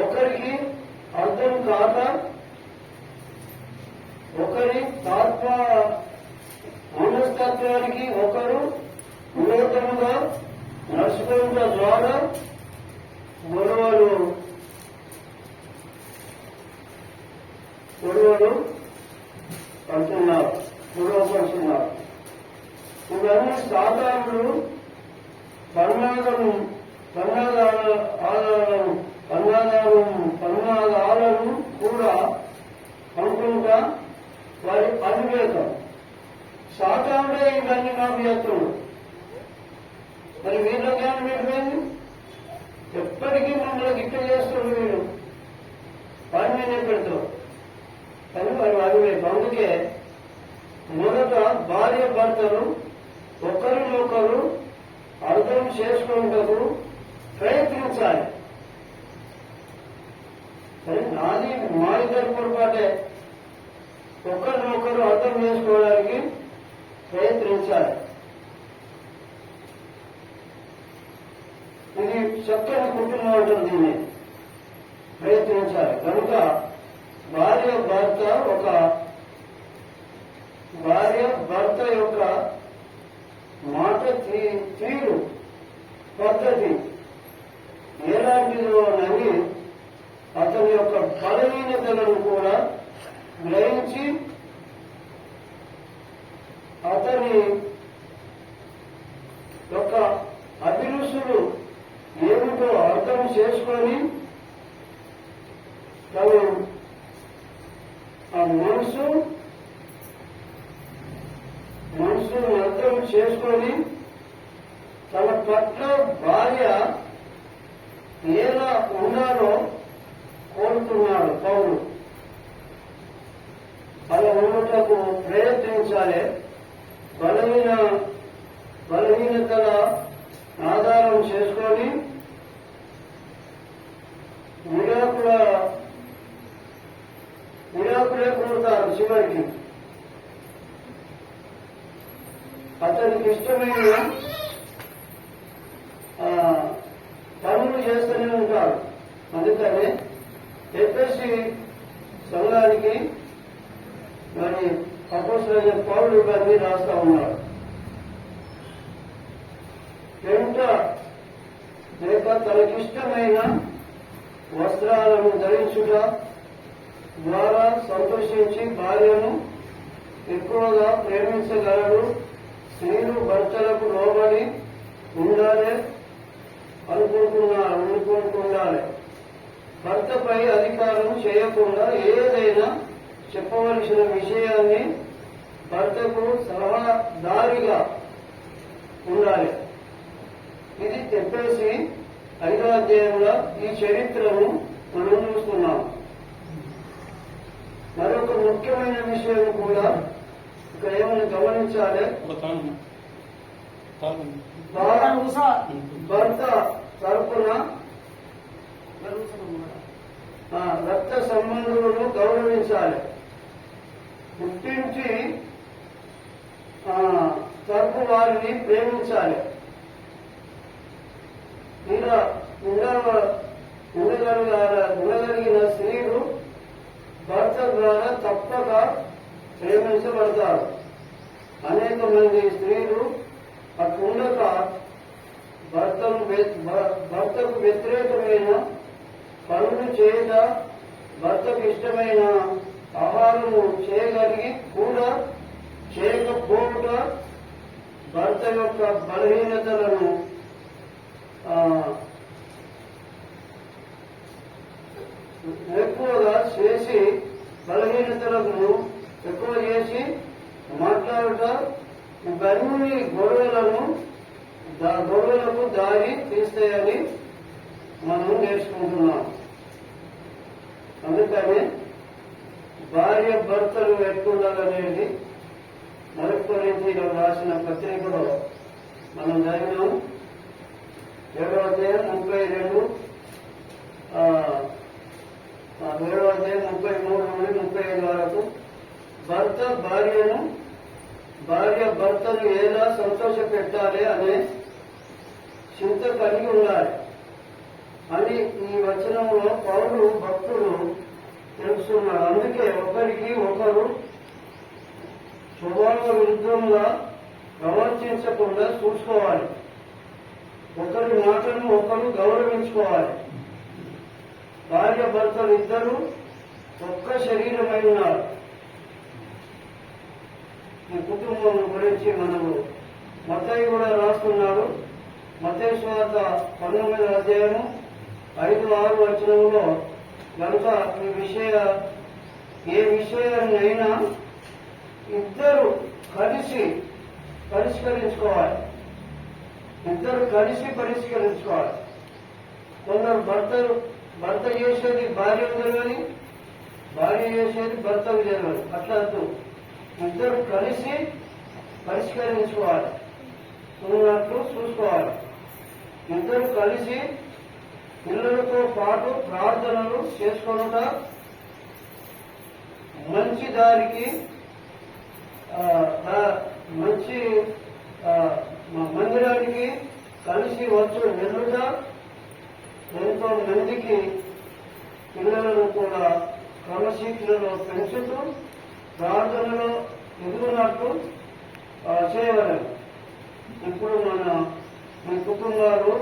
ఒకరికి అర్థం కాక ఒకరి ఆత్మ మనస్తత్వానికి ఒకరు విరోధముగా నడుచుకోవడం ద్వారా గొడవలు పడుతున్నారు. ఇవన్నీ సాధారణులు పన్నాగాలను కూడా అనుకుంటా వారి అవివేకం. సాధారణే ఇవన్నీ నాకు చేస్తున్నాడు. మరి వీళ్ళ జ్ఞానం ఏంటండి? ఎప్పటికీ మమ్మల్ని గిట్ట చేస్తున్నారు వీళ్ళు. వారి మీదే పెడతారు కానీ వారి అవివేకం. అందుకే మొదట భార్య భర్తలు ఒకరినొకరు అర్థం చేసుకునేందుకు ప్రయత్నించాలి. సరే, నాది మా ఇద్దరు పొరపాటే. ఒకరినొకరు అర్థం చేసుకోవడానికి ప్రయత్నించాలి. ఇది చక్కని కుటుంబం ఉంటుంది. దీన్ని ప్రయత్నించాలి. కనుక భార్య భర్త యొక్క మాట తీరు పద్ధతి ఎలాంటిదో అని అతని యొక్క బలహీనతలను కూడా గ్రహించి అతని యొక్క అభిరుచులు ఏమిటో అర్థం చేసుకొని తను ఆ మనసును అర్థం చేసుకొని తన పట్ల భార్య ఎలా ఉండాలో కోరుతున్నాడు పౌరుడు. అలా ఉండటకు ప్రయత్నించాలి. బలహీనతల ఆధారం చేసుకొని విడాకులే కొడతారు. చివరికి అతనికి ఇష్టమైన పనులు చేస్తూనే ఉంటారు. అందుకనే ఎఫెసీ సంఘానికి మరి అపోస్తలుడైన పౌలు ఇవన్నీ రాస్తా ఉన్నారు. వెంట లేక తనకిష్టమైన వస్త్రాలను ధరించుట ద్వారా సంతోషించి భార్యను ఎక్కువగా ప్రేమించగలడు. స్త్రీలు భర్తలకు లోబడి ఉండాలి అనుకుంటుండాలి. భర్తపై అధికారం చేయకుండా ఏదైనా చెప్పవలసిన విషయాన్ని భర్తకు సలహాదారిగా ఉండాలి. ఇది చెప్పేసి 5వ అధ్యాయంలో ఈ చరిత్రను మనం చూస్తున్నాం. మరొక ముఖ్యమైన విషయం కూడా ఇక్కడ ఏమైనా గమనించాలి. భర్త తరపున రక్త సంబంధులను గౌరవించాలి. గుర్తించి తరపు వారిని ప్రేమించాలి. ఇలా ఉండగలిగిన స్త్రీలు భర్త ద్వారా తప్పక ప్రేమించబడతారు. అనేక మంది స్త్రీలు అట్లుండక భర్తకు వ్యతిరేకమైన పనులు చేయక భర్తకు ఇష్టమైన ఆహారము చేయగలిగి కూడా చేయకపోవుట భర్త యొక్క బలహీనతలను ఎక్కువగా చేసి బలహీనతలను ఎక్కువ చేసి మాట్లాడుట ఇవన్నీ గొడవలకు దారి తీస్తాయని మనం నేర్చుకుంటున్నాం. అందుకని భార్య భర్తలు ఎట్లుండాలనేది కొరింథీయులకు రాసిన పత్రికలో మనం చదివినాం. 7వ అధ్యాయం 32 7వ అధ్యాయం 33 నుండి 35 వరకు భార్య భర్తను ఎలా సంతోష పెట్టాలి అనే చింత కలిగి ఉండాలి అని ఈ వచనంలో పౌరులు భక్తులు తెలుస్తున్నారు. అందుకే ఒకరికి ఒకరు స్వభావ విరుద్ధంగా ప్రవర్తించకుండా చూసుకోవాలి. ఒకరి మాటను ఒకరు గౌరవించుకోవాలి. భార్య భర్తలు ఇద్దరు ఒక్క శరీరమై ఉన్నారు. ఈ కుటుంబం గురించి మనము మత్తయి కూడా రాస్తున్నాడు. మత్తయి సువార్త 19వ అధ్యాయము 5-6 వచనంలో కనుక ఏ విషయాన్నైనా ఇద్దరు కలిసి పరిష్కరించుకోవాలి. కొందరు భర్త చేసేది భార్యకు తెలియని, భార్య చేసేది భర్తకు తెలియదు. అట్లా ఇద్దరు కలిసి పరిష్కరించుకోవాలి, ఉన్నట్లు చూసుకోవాలి. ఇద్దరు కలిసి పిల్లలతో పాటు ప్రార్థనలు చేసుకొనుట, మంచి దారికి మంచి మందిరానికి కలిసి వచ్చు వెళ్ళుట, ఎంతో మందికి పిల్లలను కూడా క్రమశిక్షణలో పెంచుతూ ప్రార్థనలో ఎదుగునట్లు చేయగలరు. ఇప్పుడు మీ కుటుంబాలు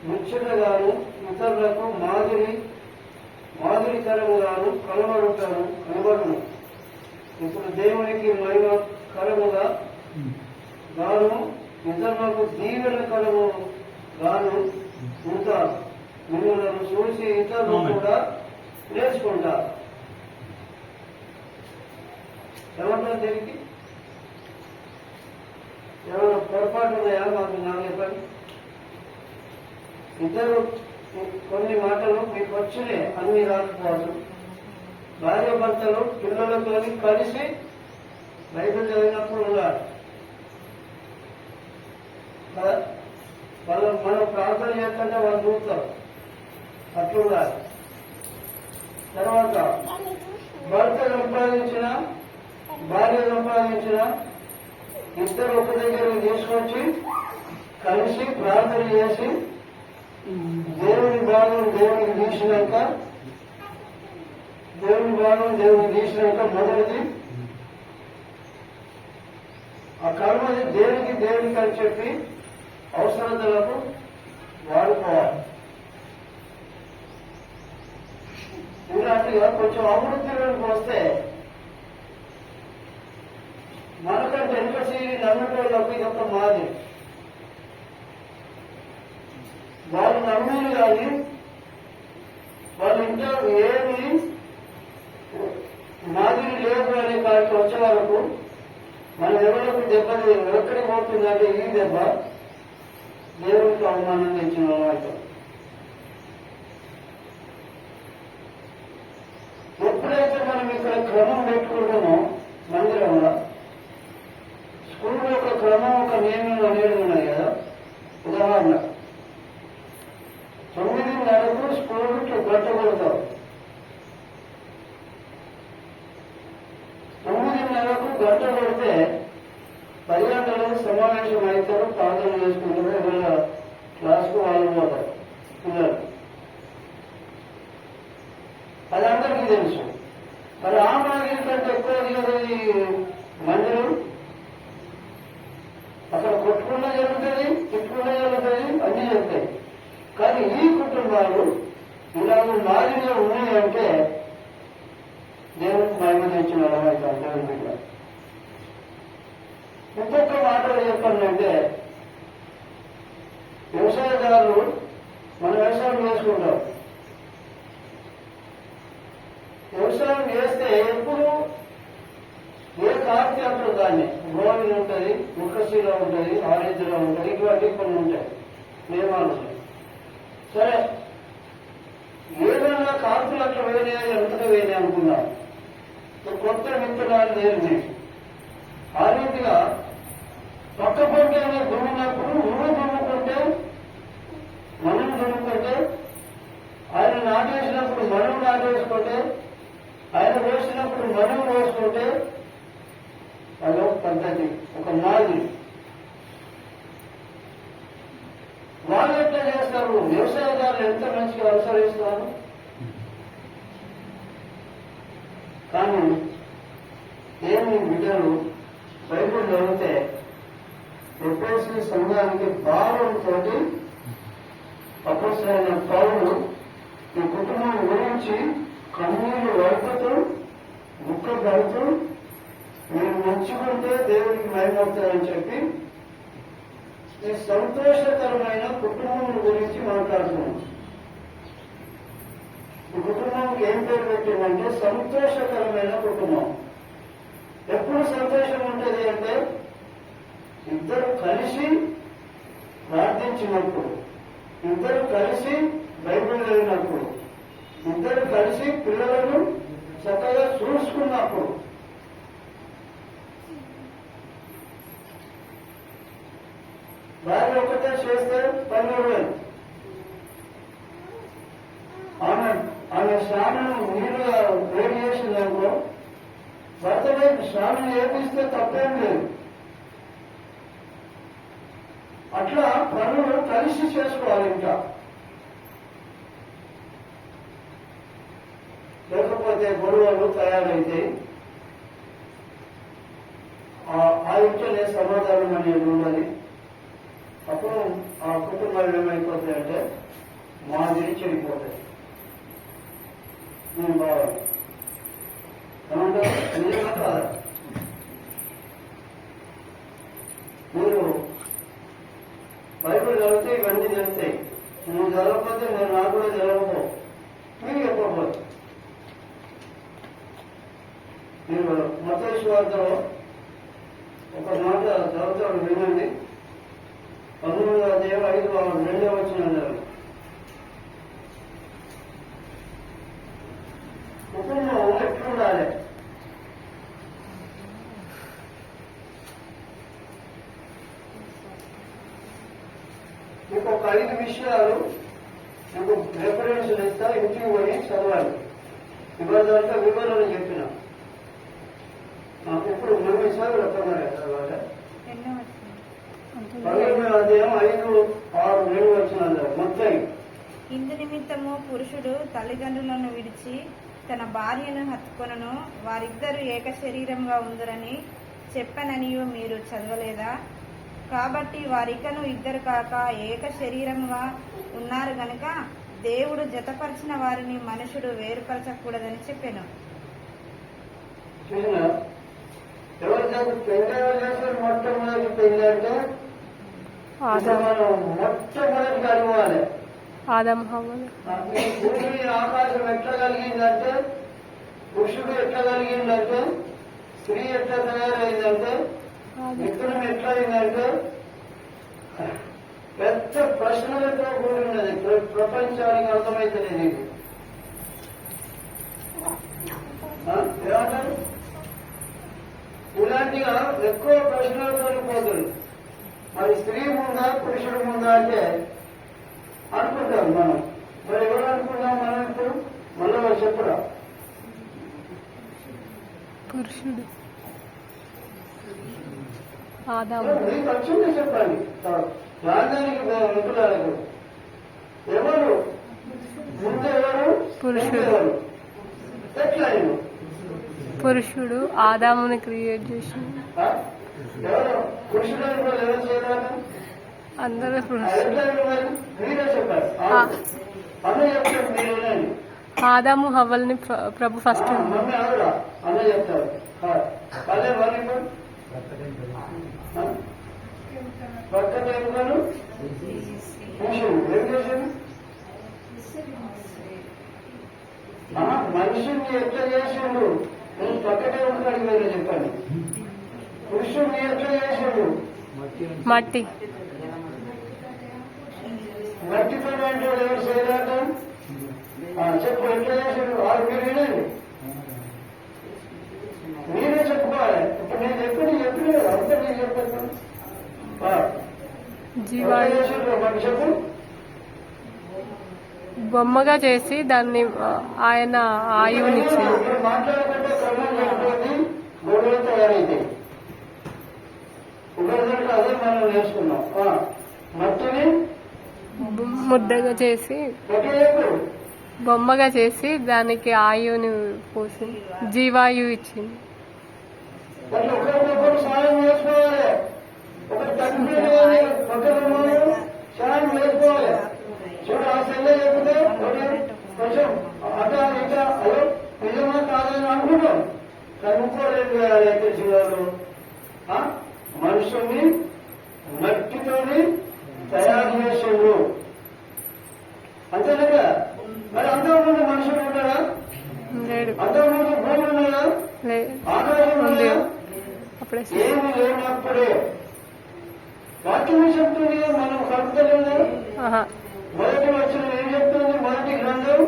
ముచ్చటగాను ఇతరులకు మాదిరికరముగాను కనబడును. ఇప్పుడు దేవునికి మహిమకరముగా గాను ఇతరులకు దీవెనకరము గాను ఉంటారు. మిమ్మల్ని చూసి ఇతరులు కూడా నేర్చుకుంటారు. ఏమంటారు దీనికి? ఏమైనా పొరపాటు ఉన్నాయా? నాకు చెప్పండి. ఇద్దరు కొన్ని మాటలు మీకు వచ్చినే అన్ని రాకపోవడం. భార్య భర్తలు పిల్లలతో కలిసి బైబిల్ చదివినప్పుడు ఉండాలి కదా. మనం ప్రార్థన చేస్తుంటే వాళ్ళు చూస్తారు, అట్లుండాలి. తర్వాత భర్త సంపాదించిన భార్య సంపాదించిన ఇద్దరు ఒక దగ్గర తీసుకొచ్చి కలిసి ప్రార్థన చేసి దేవుని భాగం దేవునికి తీసినాక మొదటిది ఆ కర్మది దేవునికి అని చెప్పి అవసరతలకు వాడుకోవాలి. ఇలాంటిగా కొంచెం అభివృద్ధిలోకి వస్తే మనకంటే వెనుకసి నమ్మటోళ్ళకు ఇదొక మాది. వాళ్ళు నమ్మేది కానీ వాళ్ళ ఇంట్లో ఏమి మాదిరి లేదు అనే కాడికి వచ్చే వరకు మన ఎవరికి దెబ్బ ఎక్కడికి పోతుందంటే ఈ దెబ్బ దేవునికి అవమానం తెచ్చిన వాళ్ళు. ఎప్పుడైతే మనం ఇక్కడ క్రమం పెట్టుకుంటామో మందిరంలో, స్కూల్లో ఒక క్రమం ఒక నియమం అనేది ఉన్నాయి కదా. ఉదాహరణ 9:30 స్కూల్కి గంట కొడతారు. 9:30 గంట కొడితే 10 గంటలకు సమావేశం అవుతారు, ప్రార్థన చేసుకుంటారు, ఏదైనా క్లాస్కు వాళ్ళు పోతారు పిల్లలు. అది అందరికీ తెలుసు. మరి ఆ మాదిరి కంటే ఎక్కువ మందిరం అక్కడ కొట్టుకున్నా జరుగుతుంది, తిట్టుకున్నా జరుగుతుంది, అన్నీ జరుగుతాయి. కానీ ఈ కుటుంబాలు ఇలాగ మాదిరిగా ఉన్నాయంటే దేవునికి మహిమ తెచ్చిన వాళ్ళమైతే. ఇంకొక మాటలు చెప్పాలంటే, వ్యవసాయదారులు మన వ్యవసాయం చేసుకుంటాం. వ్యవసాయం చేస్తే ఎప్పుడు ఏ కార్తీ అప్పుడు దాన్ని గోవిలో ఉంటుంది, ముఖశీలో ఉంటుంది, ఆరెంజ్లో ఉంటుంది, ఇటువంటి కొన్ని ఉంటాయి, నియమాలు ఉంటాయి. సరే, ఏదైనా కార్తీలు అట్లా వేయని ఎంతగా వేయని అనుకున్నాం. కొత్త విత్తనాలు నేర్చి ఆ రీతిగా పక్క పంటనే దున్నినప్పుడు నువ్వు దున్నుకుంటే, మనం దున్నుకుంటే, ఆయన నాటేసినప్పుడు మనం నాటేసుకుంటే, ఆయన వేసినప్పుడు మనం వేసుకుంటే అదొక పద్ధతి, ఒక మాదిరి. ఎంత మంచిగా అనుసరిస్తున్నాను. కానీ ఏమి బిడ్డలు బైబిల్ చదివితే ఎప్పుడైనా సంఘానికి భావంతో అపోస్తలుడైన పౌలు ఈ కుటుంబం గురించి కన్నీళ్లు వడుపుతూ దుఃఖపడుతూ మీరు మెచ్చుకుంటే దేవుడికి మహిమవుతారని చెప్పి ఈ సంతోషకరమైన కుటుంబం గురించి మాట్లాడుతున్నాం. ఈ కుటుంబానికి ఏం పేరు పెట్టిందంటే సంతోషకరమైన కుటుంబం. ఎప్పుడు సంతోషం ఉంటుంది అంటే ఇద్దరు కలిసి ప్రార్థించినప్పుడు, ఇద్దరు కలిసి బైబిల్ చదివినప్పుడు, ఇద్దరు కలిసి పిల్లలను చక్కగా చూసుకున్నప్పుడు. భార్య ఒకటే చేస్తే 12,000. ఆమె స్నానం నీరుగా వేడి చేసిందనుకో, భర్త వైపు స్నానం చేపిస్తే తప్పేం లేదు. అట్లా పనులు కలిసి చేసుకోవాలి. ఇంకా లేకపోతే గొడవలు తయారైతే ఆ ఇంట్లోనే సమాధానం అనేది ఉన్నది. అప్పుడు ఆ కుటుంబాలు ఏమైపోతాయంటే మాదిరి చెడిపోతాయి. నేను బాగా ఏమంటారు, నిజంగా కాదా? మీరు బైబిల్ చదివితే ఇవన్నీ తెలుస్తాయి. నువ్వు చదవకపోతే నేను నాకు కూడా చదవకపో, మీరు చెప్పకపోతే. మీరు మత్తయి సువార్తలో ఒక మాట చదువుతాడు, వినండి. 19వ అధ్యాయం 5-2 వచనాలు. కుటుంబం ఎట్లుండాలి? మీకు ఒక 5 విషయాలు మీకు రెఫరెన్స్ ఇస్తా, ఇంటికి పోయి చదవాలి. ఇవాళ వివరణ చెప్పిన ఇప్పుడు 9 సార్లు వస్తున్నాయి చదవాలి. 12వ అధ్యాయం 5-6 వచనాలు మొత్తం. ఇందు నిమిత్తము పురుషుడు తల్లిదండ్రులను విడిచి తన భార్యను హత్తుకొనును, వారిద్దరూ ఏక శరీరంగా ఉందరని చెప్పననియు మీరు చదవలేదా? కాబట్టి వారికను ఇద్దరు కాక ఏక శరీరంగా ఉన్నారు గనుక దేవుడు జతపరిచిన వారిని మనుషుడు వేరుపరచకూడదని చెప్పాను. ఎవరు చేస్తారు? మొట్టమొదటి పెళ్లి అంటే మొట్టమొదటి కలవాలి. ఆదం హవ్వలు. భూమి ఆకాశం ఎట్లా కలిగిందంటే, పురుషుడు ఎట్లా కలిగిందంటే, స్త్రీ ఎట్లా తయారైందంటే, విత్తనం ఎట్లా అయిందంటే పెద్ద ప్రశ్నలతో కూడినది. ప్రపంచానికి అర్థమైతేనే నీకు ఏమంటారు? ఇలాంటిగా ఎక్కువ ప్రశ్నలతో పోతుంది. మరి స్త్రీ ముందా పురుషుడు ముందా అంటే అనుకుంటాం మనం. మరి ఎవరు అనుకుంటాం మనం? ఇప్పుడు మళ్ళీ చెప్పురా. పురుషుడు మీకు వచ్చింది చెప్పండి. రాజధానికి మిత్రులకు ఎవరు ముందు, ఎవరు పురుషుడు. ఎవరు ఎట్లా? పురుషుడు ఆదాముని క్రియేట్ చేసింది. ఎవరు పురుషుడు అనుకోవాలి? ఎవరు చేయడానికి అందరూ మీరే చెప్పారు. అన్న చెప్తారు, మీరేనండి. ఆదాము హవ్వల్ని ప్రభు ఫస్ట్ మమ్మీ ఆవిడా అన్న చెప్తారు. అదే వాళ్ళు భర్త దేవుడు ఏం చేసింది? మనుషుల్ని ఎట్లా చేసిండు? నేను పక్కనే ఉంటాడు మీరు చెప్పండి. పురుషుడిని ఎట్లా చేసిండు? మట్టి. మట్టితో అంటే ఎవరు చేయలేక చెప్పు ఎట్లా చేసిండు? వాళ్ళు మీరు వినండి, మీరే చెప్పుకోవాలి. ఇప్పుడు నేను చెప్పిన అంతా నేను చెప్పాను. చెప్పు. బొమ్మగా చేసి దాన్ని ఆయన ఆయువునిచ్చింది. మాట్లాడుకుంటే క్రమం లేకపోతే గొడవలు తయారైతాయి. ఒకరిదంటే అదే మనం నేర్చుకున్నాం. మట్టిని ముద్దగా చేసి బొమ్మగా చేసి దానికి ఆయువుని పోసి జీవాయువు ఇచ్చింది. అట్లా ఒకరికొకరు సాయం చేసుకోవాలి. ఒకటి తగ్గిపోయింది ఒకరు సాయం చేసుకోవాలి. చూడు ఆ సెల్లే చెప్తే కొంచెం అటా ఇటా అయ్యో నిజమా కాదని అనుకుంటాం. కనుక్కోలేదు అయితే జీవాలు మనుషుల్ని మట్టితోని తయారు చేసిండు అంతేనా? మరి అంతకుముందు మనుషులు ఉన్నారా? అంతకుముందు భూమి ఉన్నారా? ఆకాశం ఉన్నాయా? ఏమి లేనప్పుడే వాక్యం చెప్తుంది. మనం కలుపుతలేదు. మొదటి వచ్చిన ఏం చెప్తుంది? మొదటి గ్రంథం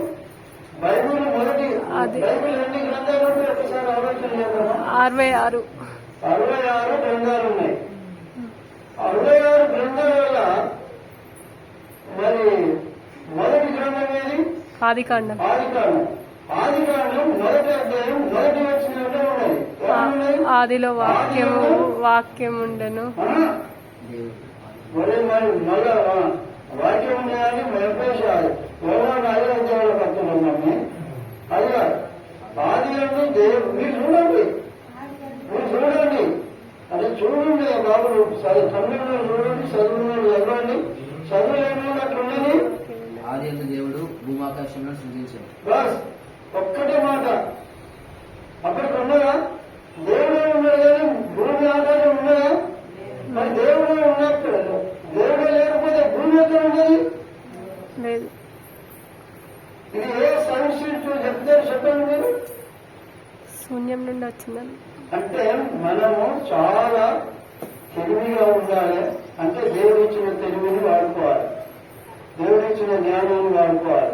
బైబిల్. మొదటి బైబిల్ ఎన్ని గ్రంథాలు ఉంటాయి ఒకసారి ఆలోచన చేద్దామా? 66 గ్రంథాలు ఉన్నాయి. 66 గ్రంథాల వల్ల మరి మొదటి గ్రంథం ఏది? ఆదికాండం. ఆదికాండం మొదటి అధ్యాయం మొదటి వచ్చినట్టే ఉన్నది. ఆదిలో వాక్యం ఉండను. మరి మళ్ళా వాక్యం ఉండేది మెప్పేసారు. ఎవరైనా 5వ అధ్యాయంలో కడుతున్నాం. అది కాదు. ఆది అంటే దేవుడు. మీరు చూడండి అది చూడండి బాబు. తమిళంలో చూడండి, చదువులో చదవండి. చదువులేని అట్లున్నది. ఆది యందు దేవుడు భూమాకాశంలో సృజించాడు. బస్ ఒక్కటే మాట. అక్కడికి ఉన్నదా? దేవుడే ఉన్నాడు కానీ భూమి ఆకాశం ఉన్నదా? మరి దేవుడే ఉన్నప్పుడు దేవుడే లేకపోతే భూమి ఎక్కడ ఉన్నది? ఇది ఏ సైన్స్ చెప్తే చెప్పండి మీరు. శూన్యం నుండి వచ్చిందని అంటే మనము చాలా తెలివిగా ఉండాలి. అంటే దేవుడిచ్చిన తెలివిని వాడుకోవాలి. దేవుడిచ్చిన జ్ఞానాన్ని వాడుకోవాలి.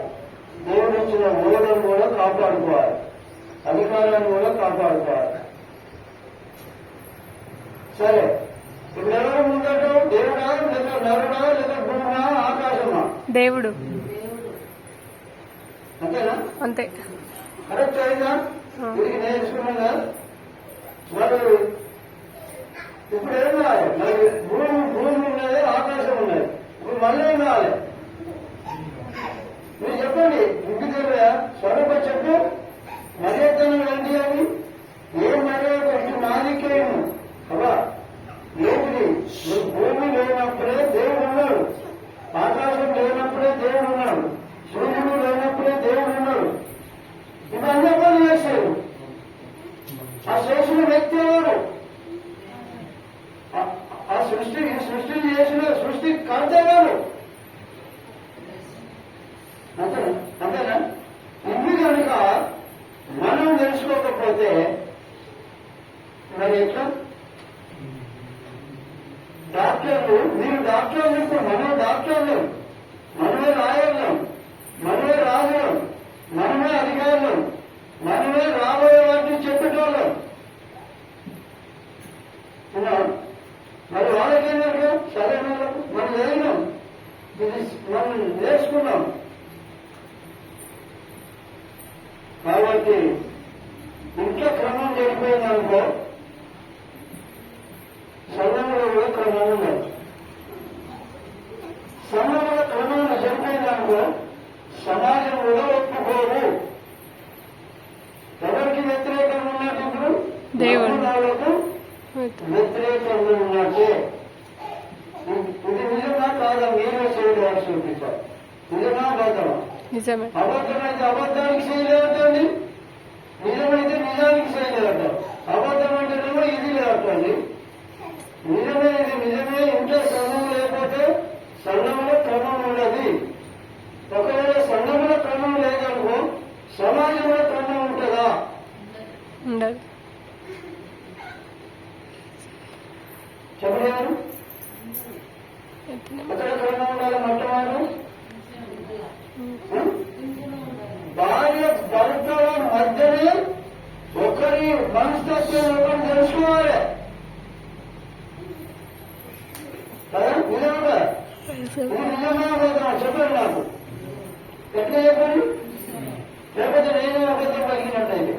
దేవుడిచ్చిన మూలం కూడా కాపాడుకోవాలి. అధికారాన్ని కూడా కాపాడుకోవాలి. సరే, ఇప్పుడు ఎవరు ముందట? దేవుడా లేక నరుడా లేక భూమా ఆకాశమా? దేవుడు. అంతేనా? అంతే. కరెక్ట్ అయిందా? వీరికి నేర్చుకున్నా. మరి ఇప్పుడు ఏం కావాలి? మరి భూమి ఉన్నది, ఆకాశం ఉన్నది. ఇప్పుడు మళ్ళీ ఏం కావాలి? మీరు చెప్పండి. ఇంటికి తెలియదా? స్వరూప చెప్పు. మర్యాదను ఏంటి అని? ఏం మర్యాద? ఇటు నాదికేము అబ్బా ఏంటిది? భూమి లేనప్పుడే దేవుడు ఉన్నాడు. ఆకాశం లేనప్పుడే దేవుడు ఉన్నాడు. సూర్యుడు లేనప్పుడే దేవుడు ఉన్నాడు. ఇవన్నీ పని చేశాడు. ఆ చేసిన వ్యక్తి ఎవరు? ఆ సృష్టి చేసిన సృష్టి కర్త ఎవరు? అంతేనా? ఇవి కనుక మనం తెలుసుకోకపోతే మరి ఎట్లా? డాక్టర్లు, మీరు డాక్టర్లు, ఇప్పుడు మనమే డాక్టర్లు, మనమే లాయర్లు, మనమే రాజులు, మనమే అధికారులు, మనమే రాబోయే వాటిని చెప్పేటోళ్ళం. మరి వాళ్ళకేంటంటే సరైన మనం చదివినాం, ఇది మనం నేర్చుకున్నాం. కాబట్టి ఇంట్లో క్రమం జరిగిపోయిందనుకో సంఘంలో కూడా క్రమం ఉండదు. సంఘంలో క్రమం జరిగిపోయిందనుకో సమాజం కూడా ఒప్పుకోరు. ఎవరికి వ్యతిరేకంగా ఉన్నట్టు? దేవుడు వ్యతిరేకంగా ఉన్నట్టే. ఇది నిజమా కాదా? మీరే చేయడానికి చూపించారు. నిజమా అబద్ధమా? నిజమే. అబద్ధమైతే అబద్ధానికి చేయలేదండి, నిజమైతే నిజానికి చేయలేదంట. అబద్ధం అంటేనేమో ఇది లేదండి. నిజమే, ఇది నిజమే. ఇంట్లో క్రమం లేకపోతే సంఘంలో క్రమం ఉండదు. ఒకవేళ సంఘంలో క్రమం లేదనుకో సమాజంలో క్రమం ఉంటుందా? ఉండదు. చెప్పలేరు. ఎక్కడ క్రమం ఉండాలి? మొట్టమొదటి భార్య భర్తల మధ్యనే ఒకరి మనస్తత్వం ఒకరిని తెలుసుకోవాలి కదా? నిజంగా ఇది నిజంగా పోతున్నా చెప్పండి నాకు. ఎట్లా చెప్పండి? లేకపోతే నేను అబద్ధం పలికినట్టయితే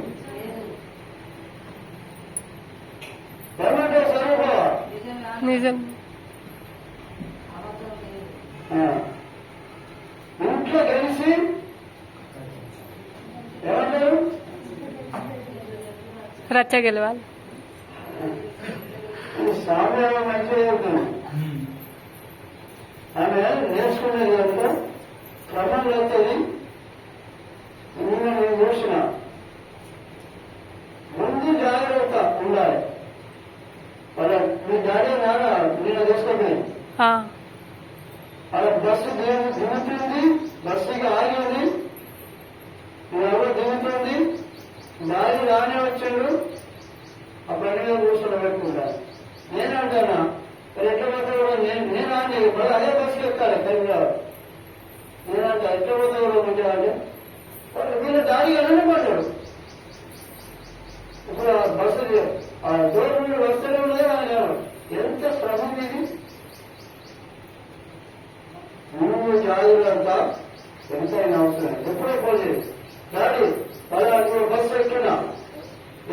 ఏమంటే స్వరూప నిజం. రచ్చ గెలవాలి. ఈ సామ్యాలు మంచిగా చెబుతుంది. ఆమె నేర్చుకునేది కనుక క్రమంలో వస్తుంది. నేను చూసిన ముందు జాగ్రత్త ఉండాలి. వాళ్ళ మీ డాడీ నాన్న నేను తీసుకుంటే అలా బస్సు దిగుతుంది, బస్సుకి ఆగింది, ఎవరో దిగుతుంది, దారి రానే వచ్చాడు, ఆ బండి మీద కూర్చొని పెట్టుకుంటాను. నేనంటానా మరి ఎట్లా పోతే కూడా నేను ఆని మళ్ళీ అదే బస్సు ఎక్కాలి కరీంనగర్. నేనంట ఎట్లా పోతే కూడా ఉంటాయంటే వీళ్ళ దారి వెళ్ళనే పడ్డాడు. ఇప్పుడు ఆ బస్సు ఆ దూరం నుండి వస్తూనే ఉన్నదే ఆయన ఎంత శ్రమ ఇది. మూడు జాగ్రత్త ఎంతైనా అవసరం. ఎప్పుడో పోలేదు డాడీ పలానా బస్సు ఎక్కినా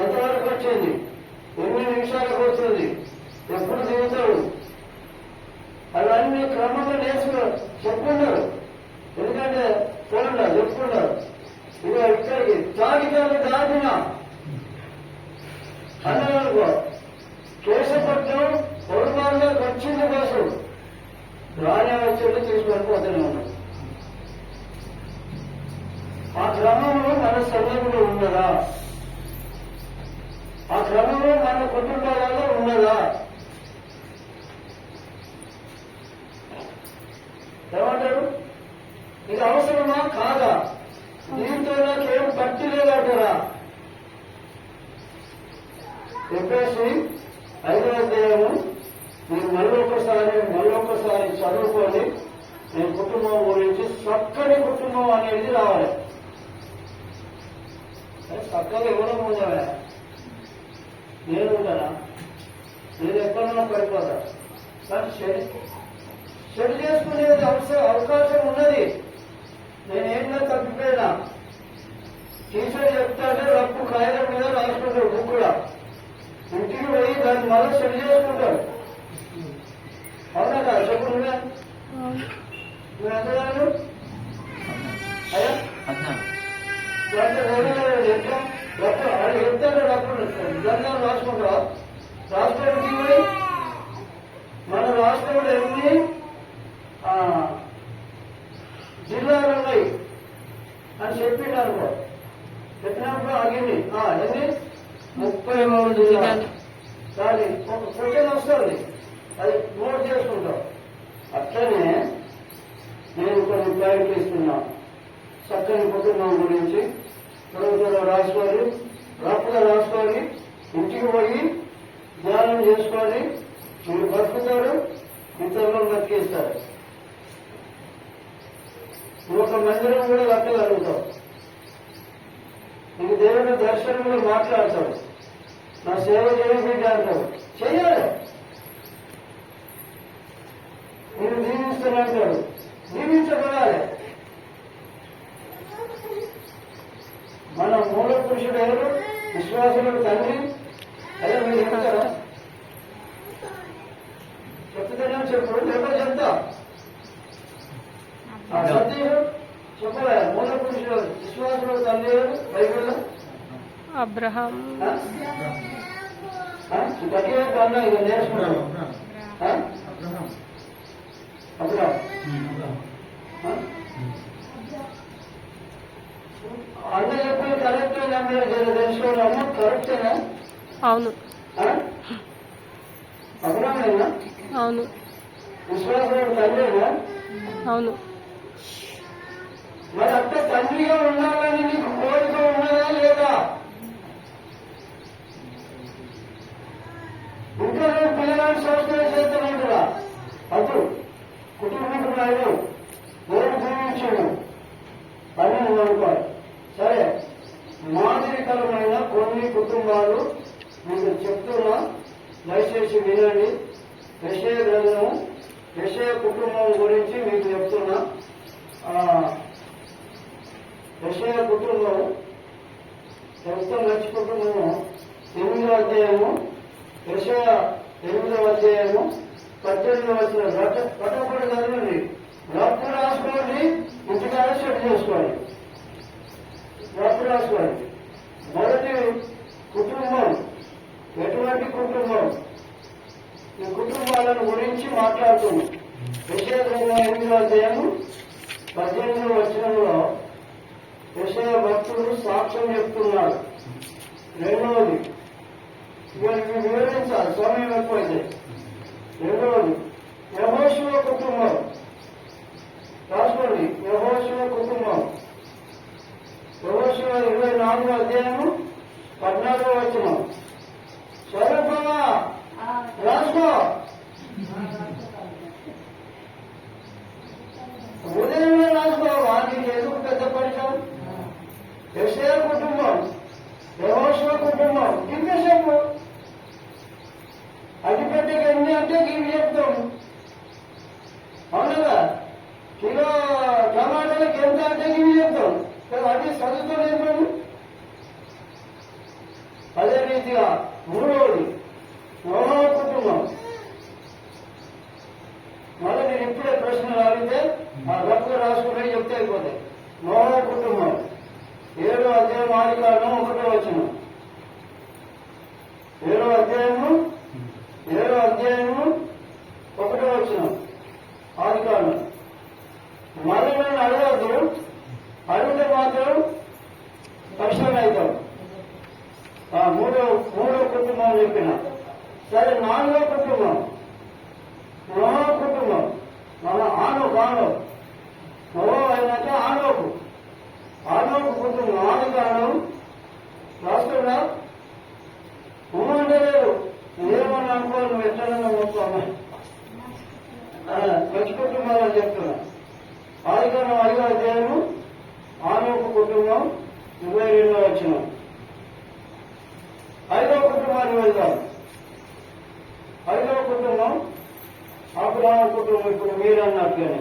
ఎంతవరకు వచ్చింది, ఎన్ని నిమిషాలకు వస్తుంది, ఎప్పుడు దిగుతాడు, అవన్నీ క్రమంలో నేర్చుకో చెప్పుకున్నారు. ఎందుకంటే చూడండి చెప్పుకున్నారు. ఇక ఇక్కడికి తాగితాలు దాటినా అన్నదనుకో కేశపట్నం పొరపాటుగా వచ్చింది బస్సు రానే వచ్చేది తీసుకొని పోతూనే ఉన్నాడు. ఆ క్రమంలో మన సన్నిధిలో ఉన్నదా, ఆ క్రమంలో మన కుటుంబాలలో ఉన్నదా? ఏమంటారు? ఇది అవసరమా కాదా? దీంతో నాకేం పట్టి లేదంటారా? చెప్పేసి 5వ అధ్యాయము మీరు మళ్ళొకసారి చదువుకొని నేను కుటుంబం గురించి చక్కని కుటుంబం అనేది రావాలి. చక్కగా ఎవరో ఉందా? నేను ఉంటానా? నేను ఎక్కడన్నా పడిపోతా. కానీ చెడు చేసుకునేది అవకాశం ఉన్నది. నేనేంటో తప్పిపోయినా టీచర్ చెప్తానే రప్పు కాగితం మీద రాసుకుంటాడు బుక్ కూడా. ఇంటికి పోయి దాన్ని మళ్ళీ చెడు చేసుకుంటాడు. అవునా కదా? చెప్పు నువ్వు ఎంతగాను అయ్యా ఎట్లా రప్పు అది చెప్తాడు. రప్పు దండాలు రాసుకుంటావా? రాష్ట్రానికి పోయి మన రాష్ట్రంలో ఎన్ని జిల్లాలు ఉన్నాయి అని చెప్పిండు అనుకో. చెప్పినప్పుడు ఆగింది ఎన్ని 33 జిల్లాలు. దాని ఒక క్వశ్చన్ వస్తుంది, అది నోట్ చేసుకుంటాం. అట్లనే నేను కొన్ని పాయింట్లు ఇస్తున్నా. చక్కని కుటుంబం గురించి ప్రభుత్వంలో రాసుకొని రఫ్గా రాసుకొని ఇంటికి పోయి ధ్యానం చేసుకొని మీరు బతుకుతారు, ఇతరులను బతికిస్తారు. నువ్వు ఒక మందిరం కూడా కట్టగలుగుతావు. నీకు దేవుడి దర్శనంలో మాట్లాడతావు. నా సేవ చేయబిడ్డ అంటావు. చెయ్యాలి. నేను దీవిస్తానంటాడు. దీవించబడాలి. మన మూల పురుషుడు ఎవరు? విశ్వాసులకు తండ్రి. అదే మీరు చెప్తారా? చెప్తేనే చెప్పు, లేకపోతే చెప్తా. సత్యం చెప్పలే. మూల పురుషుడు విశ్వాసులకు తండ్రి ఎవరు బైబిల్లో? అబ్రహాం. గట్టిగా అన్నా ఇక నేర్చుకున్నాను. అబ్రహాం అన్న చెప్పి కరెక్టేనా? మీరు తెలుసుకోవాలన్నా కరెక్టేనా? అవును. అబ్రహామేనా? అవును. విశ్వాసం తండ్రినా? అవును. మరి అంత తండ్రిగా ఉండాలని నీకు కోరిక ఉన్నదా లేదా? ఇంకా నేను పిల్లగాని సంస్కారం చేస్తాను కదా. అప్పుడు కుటుంబీకుడు ఆయన దేవుడు జీవించాడు అని నువ్వు అనుకోవాలి. సరే, మాదిరికరమైన కొన్ని కుటుంబాలు మీకు చెప్తున్నా, దయచేసి వినండి. యెషయా గ్రంథము, యెషయా కుటుంబం గురించి మీకు చెప్తున్నా. యెషయా కుటుంబం ఎంత మంచి కుటుంబము. 8వ అధ్యాయము, యెషయా 8వ అధ్యాయము 18వ వచనం. పట్టపడి చదవండి. రప్పు రాసుకోండి, ఇంటికాడ సెట్ చేసుకోండి. రప్పు రాసుకోండి. మొదటి కుటుంబం ఎటువంటి కుటుంబం, ఈ కుటుంబాలను గురించి మాట్లాడుతుంది. యెషయా 8వ అధ్యాయం 18వ వచనంలో యెషయా భక్తుడు సాక్ష్యం చెప్తున్నాడు. రెండవది ఇవన్నీ వివరించాలి, సమయం ఎక్కువైతే. రెండవది యెహోషువ కుటుంబం. రాసుకోండి, యెహోషువ కుటుంబం. యెహోషువ 24వ అధ్యాయము 14వ వచనం. స్వరూపమా రాసుకో. ఉదయంలో రాసుకో. వాటికి ఎందుకు పెద్ద పరిచయం? యెషయా కుటుంబం, యెహోషువ కుటుంబం. దివ్యశము అగ్గిపెట్టెకి ఎన్ని అంటే ఇవి చెప్తాం. అవునదా? కిలో టమాటాలకి ఎంత అంటే ఇవి చెప్తాం. అది చదువుతూనే. అదే రీతిగా మూడవది నోహ కుటుంబం. మళ్ళీ నేను ఇప్పుడే ప్రశ్నలు అడిగితే ఆ రఫ్గా రాసుకుంటే చెప్తే అయిపోతాయి. నోహ కుటుంబం 7వ అధ్యాయం ఆదికాండం 1వ వచనం. 7వ అధ్యాయము 1వ వచనం ఆదికాండం. మళ్ళీ నేను అడగద్దు, అడిగితే మాత్రం పరిశ్రమ అవుతాం. మూడో కుటుంబం చెప్పిన. సరే, 4వ కుటుంబం నోహ కుటుంబం. మన ఆనో నోహ అయినాక ఆనోకు కుటుంబం. ఆదికాండం రాష్ట్రంలో అంటే లేదు. ఏమని అనుకో, నువ్వు ఎట్లన్నా మొత్తం మంచి కుటుంబాలని చెప్తున్నా. ఆదికాండం 5వ అధ్యాయము ఆనోకు కుటుంబం 22వ వచనం. 5వ కుటుంబాన్ని వెళ్దాం. 5వ కుటుంబం అబ్రహాము కుటుంబం. ఇప్పుడు మీరు అన్నట్లుగానే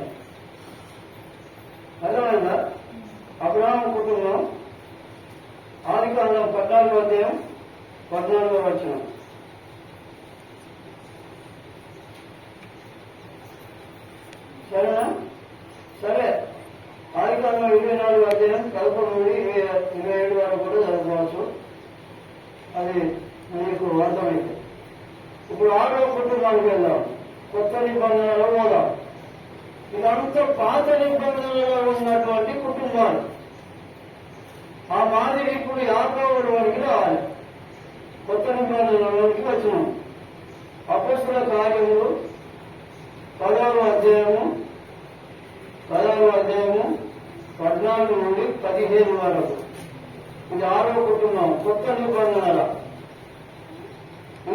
అర్థమైందా? అబ్రహాము కుటుంబం ఆదికాండం 14వ అధ్యాయం 14వ వచనం. సరేనా? సరే, ఆదికాండం 24వ అధ్యాయం 11 నుండి 27 వరకు కూడా చదువుకోవచ్చు. అది మీకు అర్థమైంది. ఇప్పుడు 6వ కుటుంబానికి వెళ్దాం. కొత్త నిబంధనలో పోదాం. ఇదంతా పాత నిబంధనలో ఉన్నటువంటి కుటుంబాలు. ఆ మాదిరి ఇప్పుడు యాకోబులోనికి రావాలి. కొత్త నిబంధనలోనికి వచ్చినాం. అపొస్తలుల కార్యములు 10వ అధ్యాయము 14 నుండి 15 వరకు. ఇది 6వ కుటుంబం, కొత్త నిబంధనల.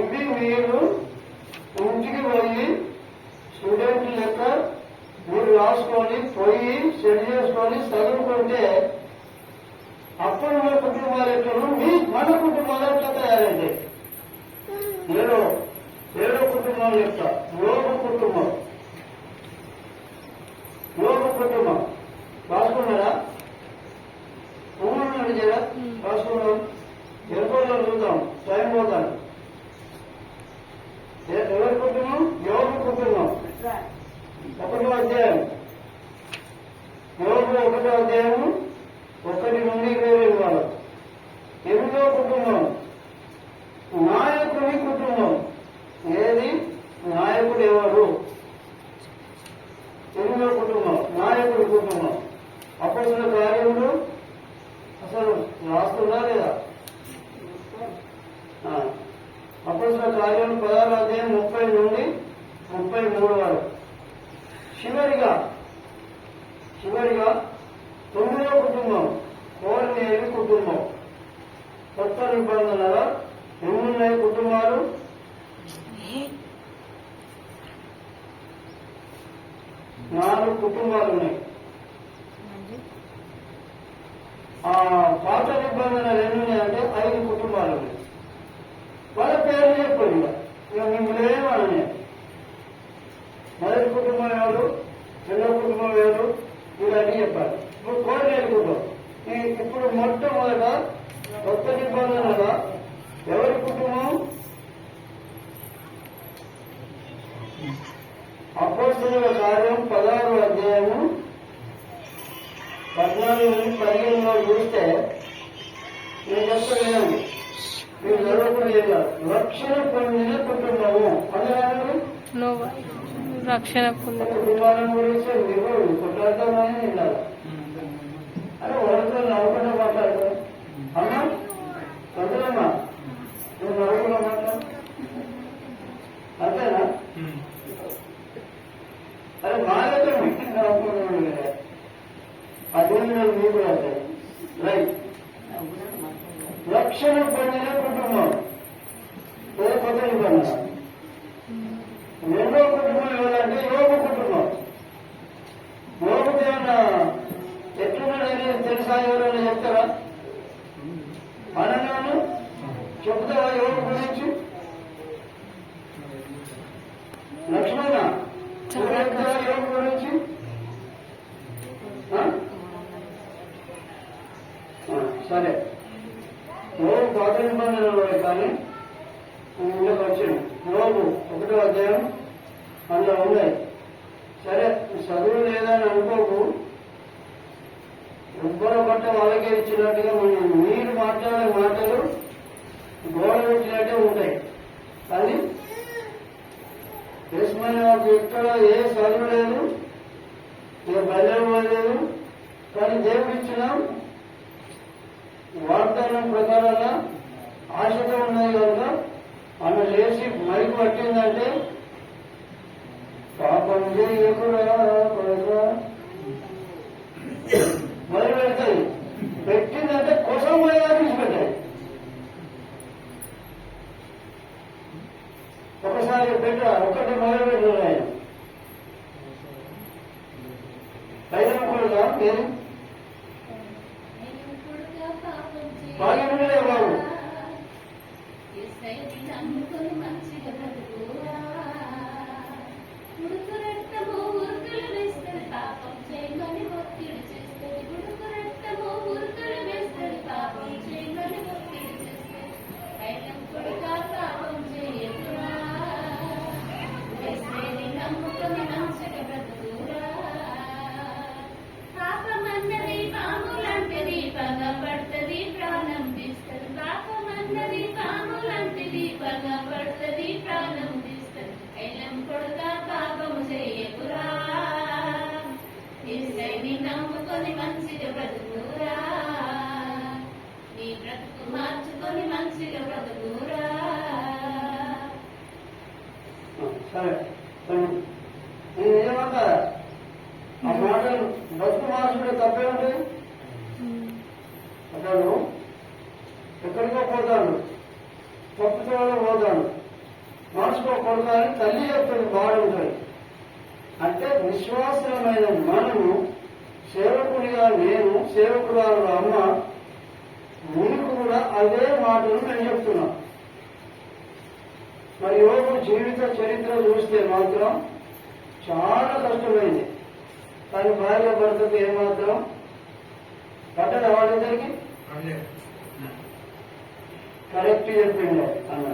ఇది మీరు ఇంటికి పోయి స్టూడెంట్ లెక్క మీరు రాసుకొని పోయి సెట్ చేసుకొని చదువుకుంటే అప్పుడు మన కుటుంబాలు ఎట్లను మన కుటుంబాలు ఎట్లా తయారైంది. ఏడో కుటుంబం చెప్తా. యోగ కుటుంబం రాసుకున్నారా? ఉన్నాడు కదా, రాసుకున్నాం. ఎరుకోలో చూద్దాం, టైం పోతాను. ఎవరి కుటుంబం? యోగ కుటుంబం 1వ అధ్యాయం. యోగ 1వ అధ్యాయము 1 నుండి 22 వరకు. 8వ కుటుంబం నాయకుని కుటుంబం. ఏది? నాయకుడు ఎవరు? 8వ కుటుంబం నాయకుడి కుటుంబం. అపొస్తలుల కార్యములు అసలు రాస్తున్నా లేదా? అపొస్తలుల కార్యములు 16వ అధ్యాయం 30 నుండి 33 వరకు. చివరిగా 9వ కుటుంబం కోర్నేలి కుటుంబం. కొత్త నిబంధనల ఎన్నున్నాయి కుటుంబాలు? 4 కుటుంబాలు ఉన్నాయి. పాత నిబంధనలు ఎన్నున్నాయంటే 5 కుటుంబాలు ఉన్నాయి. వాళ్ళ పేర్లు చెప్పండి. ఇక మిమ్మల్ని ఏమన్నా మొదటి కుటుంబం ఎవరు, రెండవ కుటుంబం ఎవరు, ఇవన్నీ చెప్పాలి. ఇప్పుడు కోరినేలు కుటుంబం. ఇప్పుడు మొట్టమొదట కొత్త నిబంధనల ఎవరి కుటుంబం? అపొస్తలుల కార్యం 16వ అధ్యాయము 14 నుండి 15 చూస్తే రక్షణ పొందిన కుటుంబము అందులో నోవా రక్షణ పొందిన కుటుంబాల గురించి మీరు కొట్లాడతామని వినాలి. అరే వాళ్ళతో నవ్వకుండా మాట్లాడతారు అమ్మా అందులోమ్మా నువ్వు నవ్వకుండా మాట్లాడు అంతేనా? అరే మాతో నవ్వుకున్నాడు అదే మీకు అంతే రైట్. రక్షణ పొందిన కుటుంబం ఏ కొత్త నిబంధన. రెండో కుటుంబం ఏదంటే యోగ కుటుంబం. యోగుడు ఏమన్నా ఎట్లున్నాడని తెలుసా? ఎవరైనా చెప్తారా? అనగాను చెప్తావా యోగ గురించి? లక్ష్మణ చెప్తావా యోగ గురించి? సరే యోగు పాత నిబంధనలు కానీ ఇందులోకి వచ్చింది. యోగు 1వ అధ్యాయం అందులో ఉన్నాయి. సరే చదువు లేదని అనుకోకు. ఉబ్బర పట్ట వాళ్ళకే ఇచ్చినట్టుగా మీరు మాట్లాడే మాటలు గోడ పెట్టినట్టే ఉంటాయి. కానీ దేశమైన వాళ్ళకి ఎక్కడ ఏ చదువు లేదు, ఏ బల్యం లేదు. కానీ దేవుడు ఇచ్చిన వాగ్దానం ప్రకారంగా ఆశతో ఉన్నది కనుక ఆమె లేచి మైకు పట్టిందంటే పాపం చేయకురా కొడుకురా మొదలు పెడతాయి. పెట్టిందంటే కోసం పోయా తీసిపెట్టాయి. ఒకసారి పెట్ట ఒకటి మొదలు పెట్టారు ఆయన పైన కూడా మీరు బాగా ఉండలే బాబు. నమ్ముకొని మంచిగా బ్రతుకురా, నీ బ్రతుకు మార్చుకొని మంచిగా బ్రతుకురా. సరే ఏమంటా ఆ మాటలు బతుకు మార్చుకుంటే తప్పే ఉంటుంది. అతను ఎక్కడికో పోతాడు, తప్పుతో పోతాడు, మార్చుకోకూడదు అని తల్లి చెప్తుంది. బాగుంటుంది అంటే విశ్వాసమైన మనము సేవకుడిగా నేను, సేవకుడు అమ్మ నీకు కూడా అదే మాటలు నేను చెప్తున్నా. మరి యోగు జీవిత చరిత్ర చూస్తే మాత్రం చాలా కష్టమైంది. కానీ భార్య భర్తకు ఏమాత్రం పట్టదు. వాళ్ళిద్దరికి కరెక్ట్ చెప్పింది అన్న.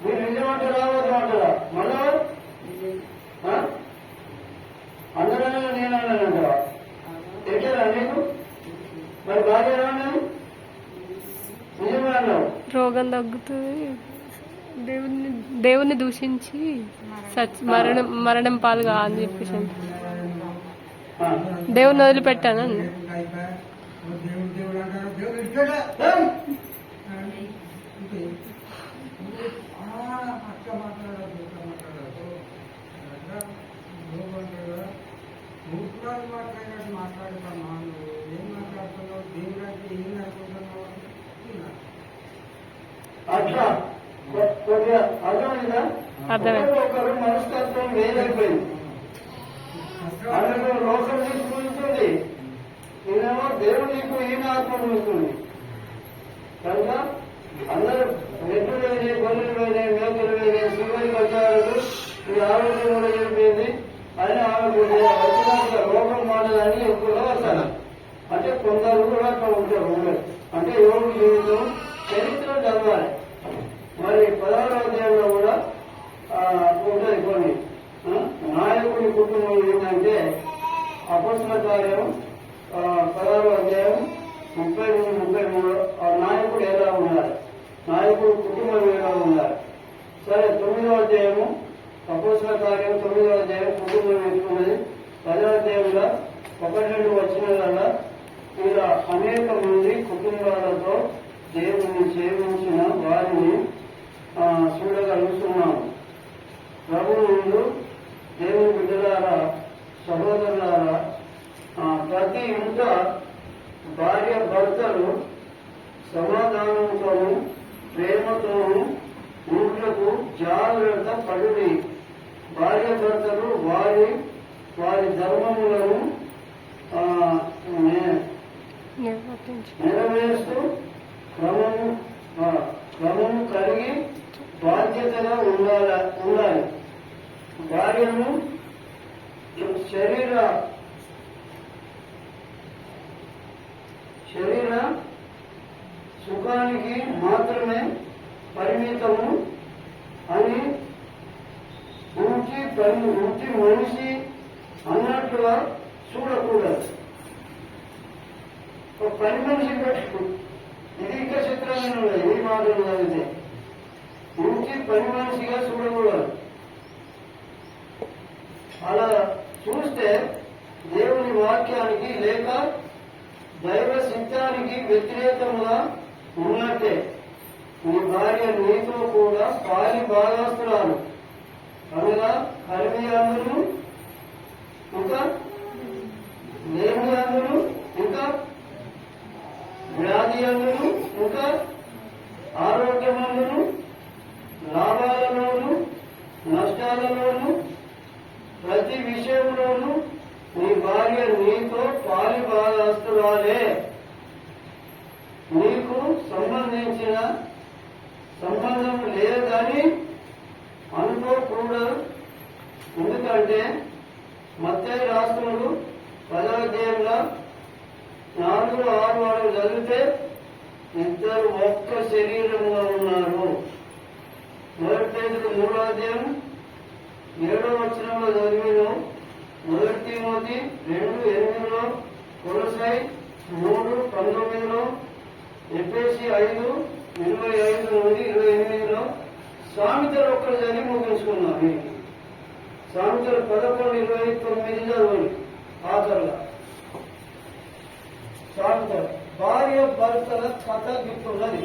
మీరు నిజమంటారా వద్దంటారా? మళ్ళా అందరూ నేనన్నానంటారా? ఎట్లా నీకు మరి భార్య ఏమన్నాను? నిజమే అన్నావు. రోగం తగ్గుతుంది. దేవుణ్ణి దూషించి మరణం పాలుగా అని చెప్పేసి దేవుణ్ణి వదిలిపెట్టాను అన్న. అట్లా కొద్దిగా అర్థమైందా? ఒకరు మనస్తత్వం వేరైపోయింది. అందులో లోకం తీసుకుంటుంది, ఈయనేమో దేవుడు నీకు ఈయన ఆత్మ ఉంటుంది కనుక అందరూ ఎడ్లు వేరే, గొర్రెలు వేరే, మేకలు వేరే, శివుడికి వచ్చారు. ఈ ఆరోగ్యం కూడా చెడిపోయింది అని ఆమె వచ్చినాక రోగం మాటలని ఎక్కువగా వస్తాను. అంటే కొందరు కూడా అట్లా ఉంటారు. అంటే యోగు జీవితం చరిత్ర చదవాలి. మరి 16వ అధ్యాయంలో కూడా ఉంటుంది కొన్ని. నాయకుడి కుటుంబం ఏంటంటే అపొస్తలుల కార్యం 16వ అధ్యాయం 32-33 నాయకుడు ఎలా ఉండాలి? నాయకుడు కుటుంబ విలువ ఉండాలి. సరే 9వ అధ్యాయము అపోస్తల కార్యం 9వ అధ్యాయం కుటుంబం ఎత్తుకున్నది. 10వ అధ్యాయంలో 1-2 వచనాలలో ఇలా అనేక మంది కుటుంబాలతో దేవుని సేవించిన వారిని చూడగలుగుతున్నాము. ప్రభువు ముందు దేవుని బిడ్డలారా, సహోదరులారా, ప్రతి ఇంట భార్య భర్తలు సమాధానంతోనూ ప్రేమతోనూ ఊళ్ళకు జాగ్రత్త పడుడి. భార్య భర్తలు వారి వారి ధర్మములను నెరవేరుస్తూ క్రమము కలిగి బాధ్యతగా ఉండాలి. భార్యను శరీర సుఖానికి మాత్రమే పరిమితము అని ఉంచి మనిషి అన్నట్లుగా చూడకూడదు. ఒక పని మనిషి పెట్టు, ఇది ఇంకా చిత్రమైన ఈ మాటలు చదివితే ఉంచి పని మనిషిగా చూడకూడదు. అలా చూస్తే దేవుని వాక్యానికి లేక దైవ సిద్ధానికి వ్యతిరేకముగా ఉన్నట్టే. నీ భార్య నీతో కూడా పాలి భాగస్తురాలు అనగా కలిమి అందులు, ఇంకా లేమి అందులు, ఇంకా వ్యాధి అందులు, ఇంకా ఆరోగ్యమందులు, లాభాలలోను నష్టాలలోను ప్రతి విషయంలోనూ నీ భార్య నీతో పాలి భాగస్తురాలే. నీకు సంబంధించిన సంబంధం లేదని అనుకోకూడదు. ఎందుకంటే మత్తయి రాష్ట్రులు 10వ అధ్యాయంలో 4-6 చదివితే ఇద్దరు ఒక్క శరీరంగా ఉన్నారు. 1 పేతురు 3వ అధ్యాయం 7వ వచనంలో చదివిన 1 తిమోతి 2:8, కొలొస్సై 3:19, ఎఫెసీ 5:25 నుండి 28. సామెతలు ఒక్కరు చదివి ముగించుకున్నాం. సామెతలు 11:29 చదవండి. ఆఖరుగా సామెతలు భార్య భర్తల కథ గిట్టున్నది.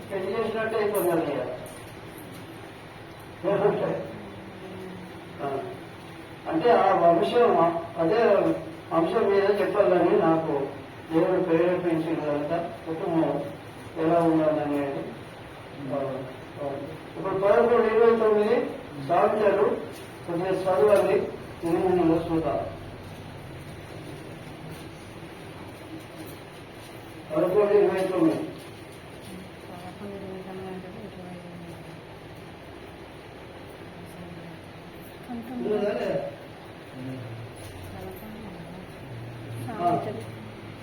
పెళ్లి చేసినట్టే అయిపోయింది. అంటే ఆ అంశం, అదే అంశం మీద చెప్పాలని నాకు దేవుడు ప్రేరేపించింది కనుక కుటుంబం ఎలా ఉండాలనేది. ఇప్పుడు 11:29 సామెతలు కొద్దిగా చదవాలి. 8 చూద్దాం. 11:29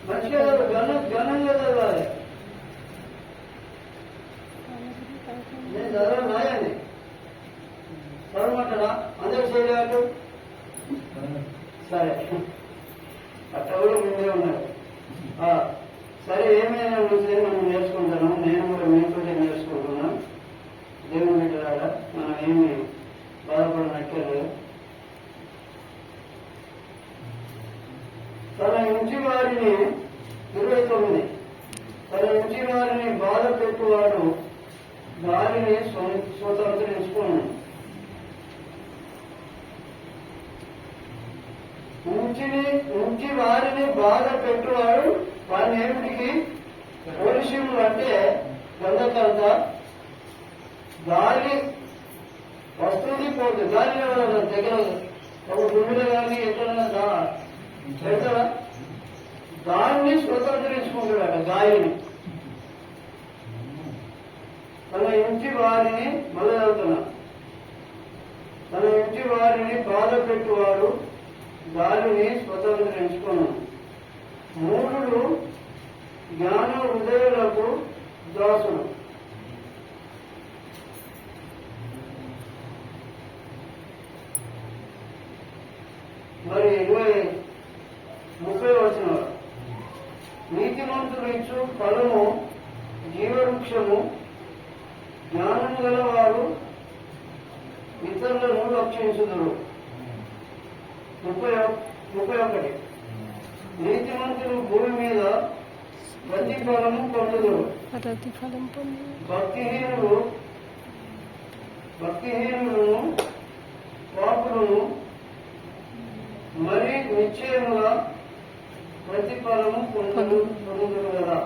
మంచిగా ఘనంగా చదవాలి. నేను చదవను నాయండి చదవమంటారా? అందరూ చేయలేటు సరే, అట్లా కూడా ముందే ఉన్నారు. సరే, ఏమైనా విషయం మనం నేర్చుకుంటున్నాం. నేను కూడా మీతో నేర్చుకుంటున్నాం. దేవుని బిడ్డలారా, మనం ఏమి బాధపడినట్లేదు. తన ఇంటి వారిని 29 తన ఇంటి వారిని బాధ పెట్టువాడు వారిని స్వతంత్రించుకోను. ఇంటి వారిని బాధ పెట్టువాడు వారిని ఏమిటికి పోలీసులు అంటే గంధకంత గాలి వస్తుంది పోతుంది. గాలి దగ్గర ఒక భూమిలో కానీ ఎక్కడైనా పెడతారా? దాన్ని స్వతంత్రించుకుంటాడట గాలిని. తన ఇంటి వారిని మొదలవుతున్నా తన ఇంటి వారిని బాధ పెట్టువాడు గాలిని స్వతంత్రించుకున్నాను. మూఢుడు జ్ఞాన హృదయులకు దాసుడు. మరి 30 వచనం నీతిమంతులు ఇచ్చు ఫలము జీవవృక్షము, జ్ఞానము గలవారు ఇతరులను రక్షించుదురు. 31 నీతిమంతులు భూమి మీద ప్రతిఫలము పొందుదురు. ప్రతిఫలం పొంది భక్తిహీనులను పాపులను మరి నిశ్చయముగా ప్రతిఫలము పొందుదురు కదా.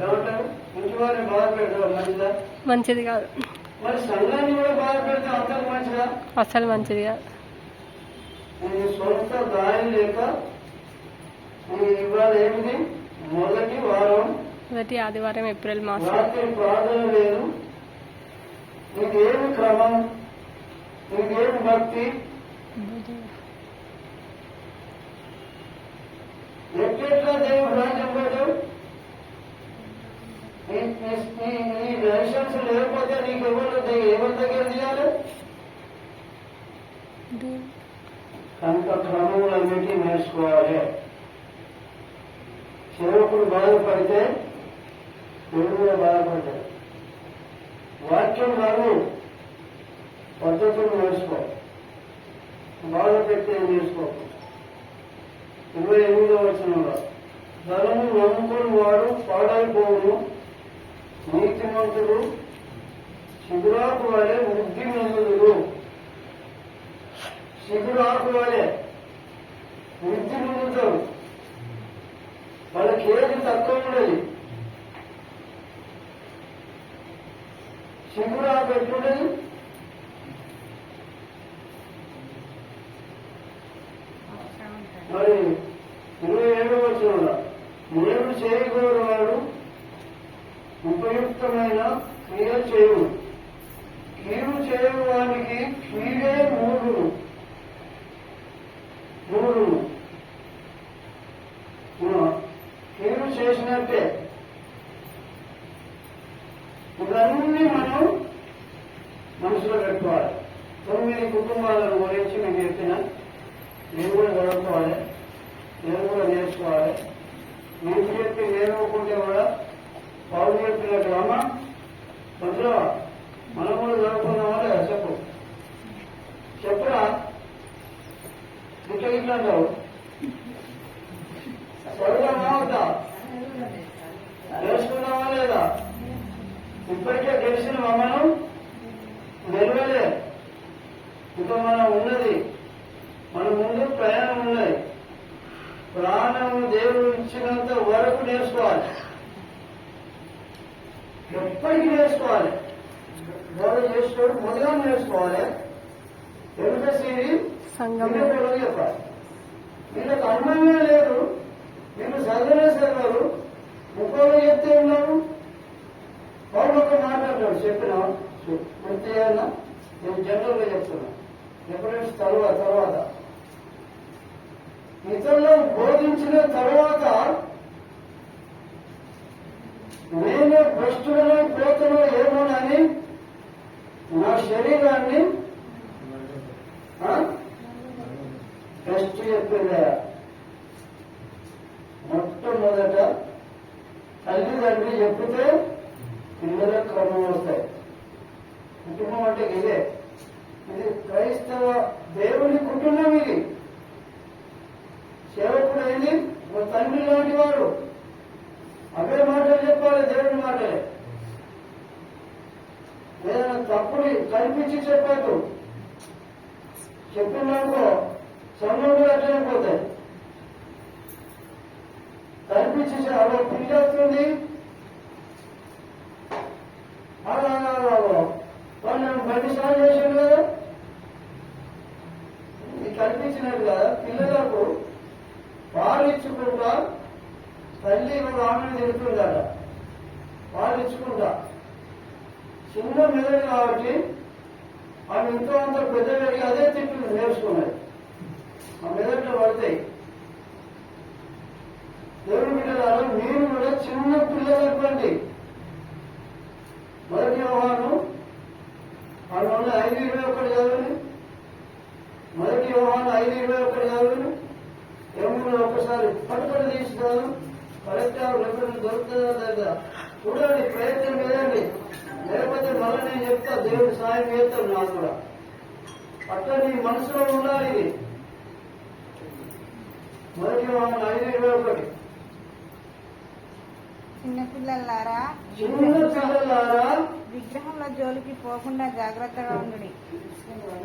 ఏమంటారు? మంచివారిని బాధ పెడతారు మంచిదా? మంచిది కాదు. మరి సంఘాన్ని కూడా బాధ పెడితే అంతకు మంచిదా? అసలు మంచిది కాదు. నీ సొంత దారి లేక ఇవాళ ఏమిటి? మొదటి వారం, మొదటి ఆదివారం ఏప్రిల్ మాసం. రాత్రి ప్రార్థన లేదు. నీకేమి క్రమం, నీకేమి భక్తి, ఎట్లా దేవుడు రాజ్యం పోతావు? నీ లైసెన్స్ లేకపోతే నీకు ఎవరి దగ్గర తీయాలి? కనుక క్రమములన్నిటి నేర్చుకోవాలి. సేవకుడు బాధపడితే దేవుడు కూడా బాధపడతాడు. వాక్యం కాదు, పద్ధతులు నేర్చుకో. బాధ పెట్టి నేర్చుకోకు. 28వ వచనంలో ధనము నమ్ముకుని వాడు పాడైపోవును, నీతిమంతుడు శిబిరాకు వలె వృద్ధి నొందుదురు. శిబిరాకు వలె వృద్ధి నొందుతారు. వాళ్ళకి ఏది తక్కువ ఉండదు. శిబిరాకు ఎట్లుండదు? మరి 27వ వచనంలో నేను చేయగోరువాడు ఉపయుక్తమైన క్రియ చేయు, కీడు చేయవానికి కీడే మూడును. కీడు చేసినట్టే. ఇవన్నీ మనం మనసులో పెట్టుకోవాలి. 9 కుటుంబాలను గురించి మీకు చెప్పిన నేను కూడా చదువుకోవాలి, నేను కూడా నేర్చుకోవాలి. నేను చెప్పి నేర్చుకుంటే కూడా బాగు చెప్పినట్టు అమ్మ కొంచెం మనం కూడా చదువుకున్నామా లేదా? చెప్పురా. ఇట్లా అంటావు చదువుదామా వద్దా? నేర్చుకున్నామా లేదా? ఇప్పటికే గెలిచిన మనం గెలవలే. ఇంకా మనం ఉన్నది, మన ముందు ప్రయాణం ఉన్నది. ప్రాణము దేవుడు ఇచ్చినంత వరకు నేర్చుకోవాలి. ఎప్పటికీ నేర్చుకోవాలి. గౌరవ చేసుకోవడం మొదలుగా నేర్చుకోవాలి. ఎందుకంటే చెప్పాలి. వీళ్ళకి అనుభవమే లేదు, వీళ్ళు చదవలేసేవారు. ముఖంలో చెప్తే ఉన్నారు. వాళ్ళు ఒక మాట్లాడతాడు. చెప్పినా పూర్తి చేయాలన్నా నేను జనరల్గా చెప్తున్నా. ఎప్పుడైనా తర్వాత ఇతరులను బోధించిన తర్వాత నేనే భ్రష్టులను పోతలో ఏమోనని నా శరీరాన్ని భ్రష్టు చెప్పిందా? మొట్టమొదట తల్లిదండ్రి చెప్తే పిల్లలకు క్రమం వస్తాయి. కుటుంబం అంటే ఇదే. ఇది క్రైస్తవ దేవుని కుటుంబం. ఇది సేవకుడు అయింది ఒక తండ్రి లాంటి వాడు. అవే మాటలు చెప్పాలి, దేవుని మాటలే. ఏదైనా తప్పుని కనిపించి చెప్పద్దు. చెప్పినాకో సమయంలో అట్లనే పోతాయి. కనిపించి అలా పిల్లి వాళ్ళు నన్ను బండి స్నానం చేసాడు కదా, ఇది కనిపించినట్టు కదా. పిల్లలకు పాలు ఇచ్చుకుంటా తల్లి ఒక ఆమెను తిడుతుందట. పాలు ఇచ్చుకుంటా చిన్న మెదడు కాబట్టి ఆమె ఇంతో అంత పెద్ద పెరిగి అదే తిట్లు నేర్చుకున్నది. ఆ మెదడులో పడతాయి. దేవుని బిడ్డలారా, మీరు కూడా చిన్న పిల్లలటువంటి మొదటి యోహాను 5:21 చదవండి. మొదటి యోహాను 5:21 చదవండి. ఏమో ఒకసారి పట్టుకొని తీసి చదువు. కరెక్ట్ ఎక్కడ దొరుకుతుందా లేదా చూడండి, ప్రయత్నం చేయండి. లేకపోతే మళ్ళీ నేను చెప్తా, దేవుడు సాయం చేస్తాడు నాకు కూడా. అట్లా నీ మనసులో ఉండాలి ఇది. మొదటి 5:21. చిన్నపిల్లలారా చిన్న పిల్లలారా విగ్రహంలో జోలికి పోకుండా జాగ్రత్తగా ఉండుడి.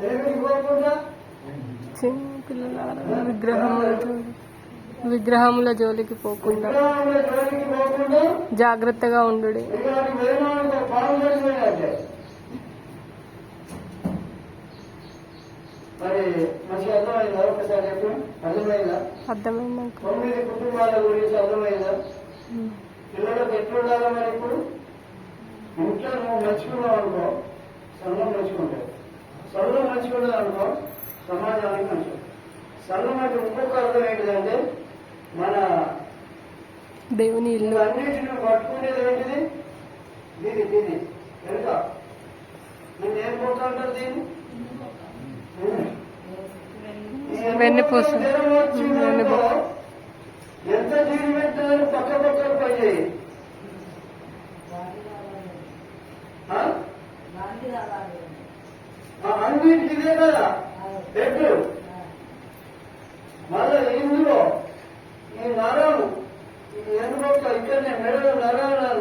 దేవుడికి పోకుండా చిన్న పిల్లలారా విగ్రహముల జోలికి పోకుండా విగ్రహాల జోలికి పోకుండా జాగ్రత్తగా ఉండు. ఇలాంటి వేణాలకు పాల్గొనిపోయినట్టే. మరి మంచిగా అర్థమైందా? ఒకసారి చెప్పు, అర్థమైందా? అర్థమైందాక 9 కుటుంబాల గురించి అర్థమైందా? పిల్లలకు ఎట్లుండాలో మరి ఇప్పుడు ఇంట్లో నువ్వు మంచుకున్నావు అనుకో, సంఘం మంచుకుంటావు. సంఘం మంచుకున్నావు అనుకో, సమాజానికి మంచిది. సంఘం అంటే ఇంకొక అర్థం ఏంటిదంటే మన దేవుని ఇల్లు. అన్నింటిని పట్టుకునేది ఏంటిది? దీని ఎంత నేనేం పోతాంటారు దీన్ని? వెన్నుపూస. ఎంత జీవి పెట్టాలని పక్క పక్కన పని చేయి. అన్నింటికి ఇదే కదా పెట్టు. మళ్ళా ఇందులో ఈ నరాలు ఎందుకొక్క ఇక్కడనే మెడలు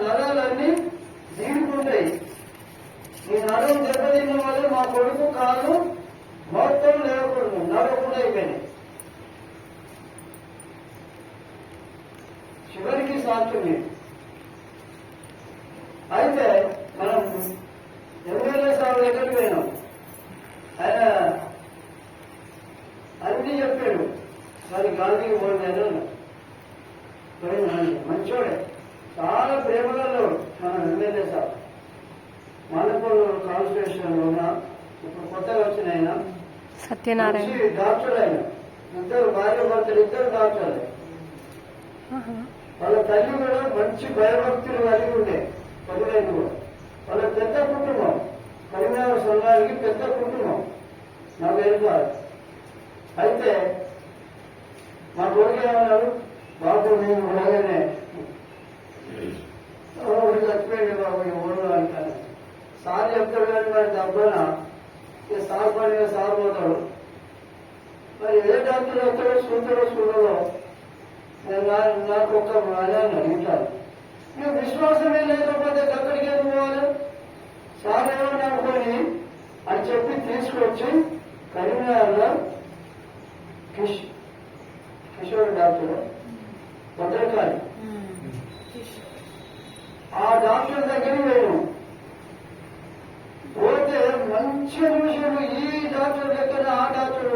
నరాలన్నీ జీడుకుంటాయి. ఈ నరం దెబ్బతిన్న వల్ల మా కొడుకు కాదు మొత్తం లేకూడదు, నరకుండా అయిపోయినాయి. చివరికి సాక్ష్యం ఇది. అయితే మనం ఎమ్మెల్యే సార్ దగ్గరికి పోయినాం. ఆయన అన్ని చెప్పాడు. మరి గాంధీకి పోయినా మంచోడే, చాలా ప్రేమగలడు మన ఎమ్మెల్యే సార్. మనకు కాన్స్టిట్యూషన్ లో ఉన్న ఇప్పుడు కొత్తగా వచ్చిన ఆయన సత్యనారాయణ డాక్టర్. ఆయన ఇద్దరు భార్య భర్తలు, ఇద్దరు డాక్టర్లే. వాళ్ళ తల్లి కూడా మంచి భయభక్తులు కలిగి ఉండే, తల్లిదండ్రులు కూడా. వాళ్ళ పెద్ద కుటుంబం, కరీంనగర్ సంఘానికి పెద్ద కుటుంబం, నాకు తెలుసు. అయితే మా కొడుకు ఏమన్నాడు, బాబు నేను ఉండగానే చచ్చిపోయింది బాబు ఊళ్ళో అంటాను. సార్ చెప్తాడు కానీ మరి దెబ్బన సార్ పని సార్ పోతాడు. మరి ఏ డాక్టర్ వస్తాడో చూస్తాడో చూడదో నాకు ఒక అన్నాను అడిగితాను. నువ్వు విశ్వాసమే లేకపోతే ఎక్కడికి పోవాలి? సార్ ఏమని అనుకొని అని చెప్పి తీసుకొచ్చి కరీంనగర్లో కిషోర్ డాక్టర్ భద్రకాళి, ఆ డాక్టర్ దగ్గరికి పోయాను. పోతే మంచిగా చూసాడు. ఈ డాక్టర్ దగ్గర ఆ డాక్టర్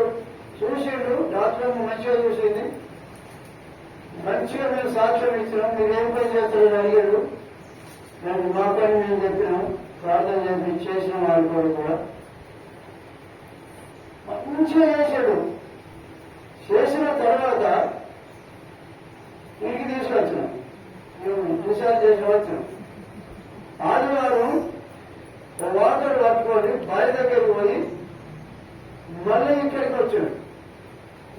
చూసాడు. డాక్టర్ మంచిగా చూసింది. మంచిగా మేము సాక్ష్యం ఇచ్చినాం. మీరు ఏం పని చేస్తారని అడిగాడు. నేను మా పని మేము చెప్పినాం, ప్రార్థన చేసి చేసిన వాళ్ళు కూడా మంచిగా చేశాడు. చేసిన తర్వాత ఇంటికి తీసుకొచ్చినాం. మేము డిశ్చార్జ్ చేసి వచ్చినాం. ఆదివారం వాటర్ పట్టుకొని బావి దగ్గరికి పోయి మళ్ళీ ఇక్కడికి వచ్చాడు.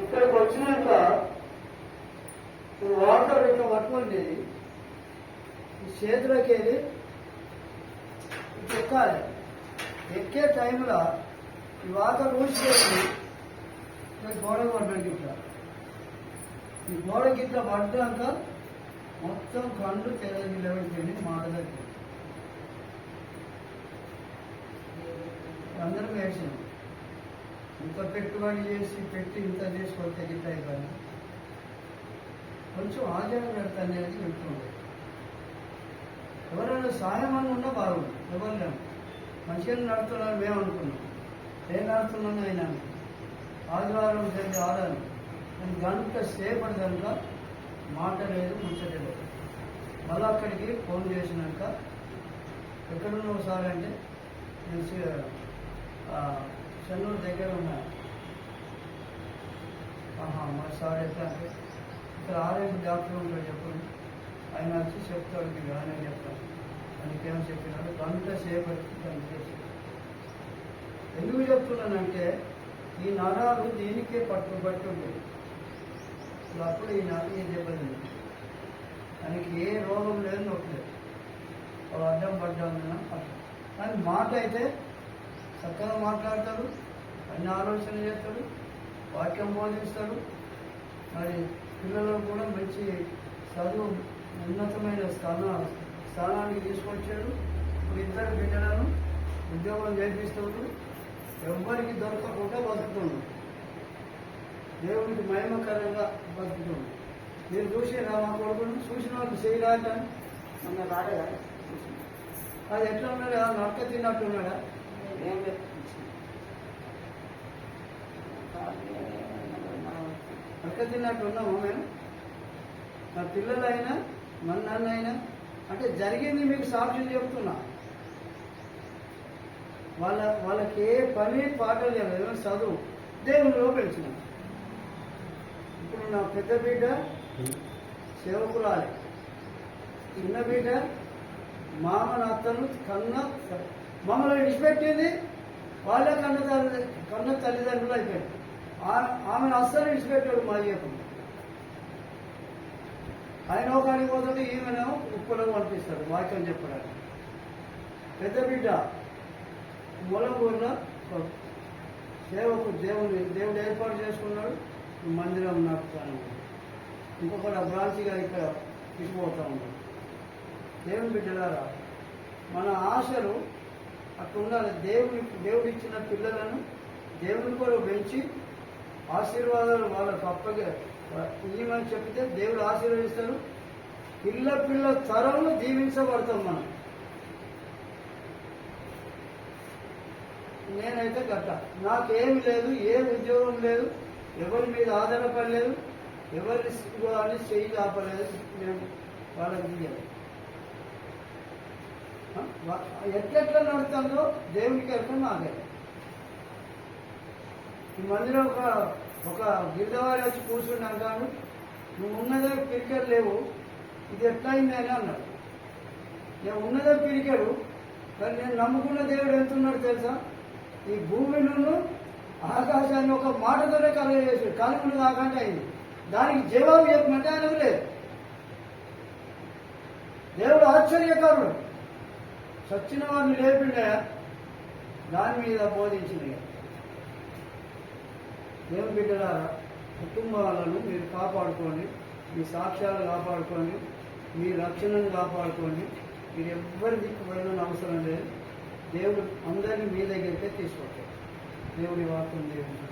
ఇక్కడికి వచ్చినాక వాటర్ ఇట్లా పట్టుకోండి, చేతిలోకి వెళ్ళి ఎక్కాలి. ఎక్కే టైంలో ఈ వాటర్ ఊసిపోయి గోడ పడ్డానికి ఇట్లా, ఈ గోడ గిట్ల పడ్డాక మొత్తం కళ్ళు తెల్లకి లేవడిపోయింది. మాట దగ్గర అందరం వేసాం. ఇంత పెట్టుబడి చేసి పెట్టి ఇంత చేసుకొస్తే గిట్ట అయిపోయినా కొంచెం ఆచారం అనేది చెప్తుండే. ఎవరైనా సాయం అని ఉన్నా బాగుంది. ఎవరు లేము, మంచిగా నడుతున్నాను మేము అనుకున్నాం. ఏం నడుతున్నాను అయినా ఆదివారం జరిగి ఆడాలి. నేను గంట సేపటి కనుక మాట లేదు, ముచ్చట లేదు. మళ్ళీ అక్కడికి ఫోన్ చేసినాక ఎక్కడున్నావు సార్ అంటే నేను చెన్నూరు దగ్గర ఉన్నా. మరి సార్ ఎట్లా అంటే ఇక్కడ ఆర్ఎంపీ డాక్టర్ ఉంటాడు చెప్పండి, ఆయన వచ్చి చెప్తాడు, మీకు ఆయన చెప్తాను. అందుకేమో చెప్పినాడు. గంట సేపటికి కనిపించాడు. ఎందుకు చెప్తున్నానంటే ఈ నరాలు దీనికే పట్టుబట్టి ఉండేది. అప్పుడు ఈ దెబ్బతింది. ఆయనకి ఏ రోగం లేదు, నొప్పి లేదు. అడ్డం పడ్డాం కానీ మాట అయితే చక్కగా మాట్లాడతాడు, అన్ని ఆలోచన చేస్తాడు, వాక్యం బోధిస్తాడు. మరి పిల్లలకు కూడా మంచి చదువు ఉన్నతమైన స్థానానికి తీసుకొచ్చాడు. ఇప్పుడు ఇద్దరు బిడ్డలను ఉద్యోగం చేపిస్తాడు, ఎవ్వరికి దొరకకుండా బతుకుతున్నాడు, దేవుడికి మహిమకరంగా బతుకుతున్నాడు. మీరు చూసినా మా కొడుకును చూసిన వాళ్ళు చేయరాక మొన్న రాడగా అది ఎట్లా ఉన్నాడా, నక్క తిన్నట్టున్నాడా? నక్క తిన్నట్టు ఉన్నాము మేము. నా పిల్లలైనా మన నాన్నైనా అంటే జరిగింది మీకు సాక్ష్యం చెప్తున్నా. వాళ్ళకి ఏ పని పాటలు లేదు, చదువు దేవునిలో పెంచిన. ఇప్పుడు నా పెద్ద బిడ్డ సేవకురాలి, చిన్న బిడ్డ మామని అత్తను మమ్మల్ని విడిచిపెట్టింది, వాళ్ళే కన్న తల్లిదండ్రులు అయిపోయారు. ఆమెను అస్సలు విడిచిపెట్టాడు మా చెప్పు. ఆయన ఒకరికి పోతుంటే ఈమెను ఉప్పులకు పంపిస్తాడు వాక్యం చెప్పడానికి. పెద్ద బిడ్డ మూలంగూరులో సేవకు దేవుడు ఏర్పాటు చేసుకున్నాడు, మందిరం నడుపుతాను. ఇంకొకటి బ్రాంచిగా ఇక్కడ తీసుకుపోతా ఉన్నాడు. దేవుని బిడ్డలారా, మన ఆశలు అట్లా ఉండాలి. దేవుడు ఇచ్చిన పిల్లలను దేవుని కూడా పెంచి ఆశీర్వాదాలు వాళ్ళకు అప్పగా ఇవ్వమని చెప్తే దేవుడు ఆశీర్వదిస్తాడు. పిల్ల తరంలో దీవించబడతాం మనం. నేనైతే గట్ట నాకేమి లేదు, ఏ ఉద్యోగం లేదు, ఎవరి మీద ఆధారపడలేదు, ఎవరిని అని చెయ్యి కాపలేదు. నేను వాళ్ళకి దిగాను. ఎట్లెట్లా నడుతుందో దేవునికి వెళ్తాం. నాకే ఈ మందిరం ఒక గిరిజవారి వచ్చి కూర్చున్నాను కాదు, నువ్వు ఉన్నదే పిరికెడు లేవు, ఇది ఎట్లా అయింది అని అన్నాడు. నేను ఉన్నదే పిరికెడు, కానీ నేను నమ్ముకున్న దేవుడు ఎంతున్నాడు తెలుసా? ఈ భూమిను ఆకాశాన్ని ఒక మాటతోనే కలగజేసాడు. కలుగులు కాకుండా అయింది. దానికి జవాబు చెప్పమంటే ఆయనకు లేదు. దేవుడు ఆశ్చర్యకారుడు. సచ్చిన వారిని లేపిండే దాని మీద బోధించింది. దేవుని బిడ్డలారా, కుటుంబాలను మీరు కాపాడుకోండి, మీ సాక్ష్యాలు కాపాడుకోండి, మీ రక్షణను కాపాడుకోండి. మీరు ఎవ్వరి దిక్కుపోయిన అవసరం లేదు. దేవుడు అందరినీ మీ దగ్గరికే తీసుకొచ్చాడు. దేవుడి వాక్యం దేవుడు.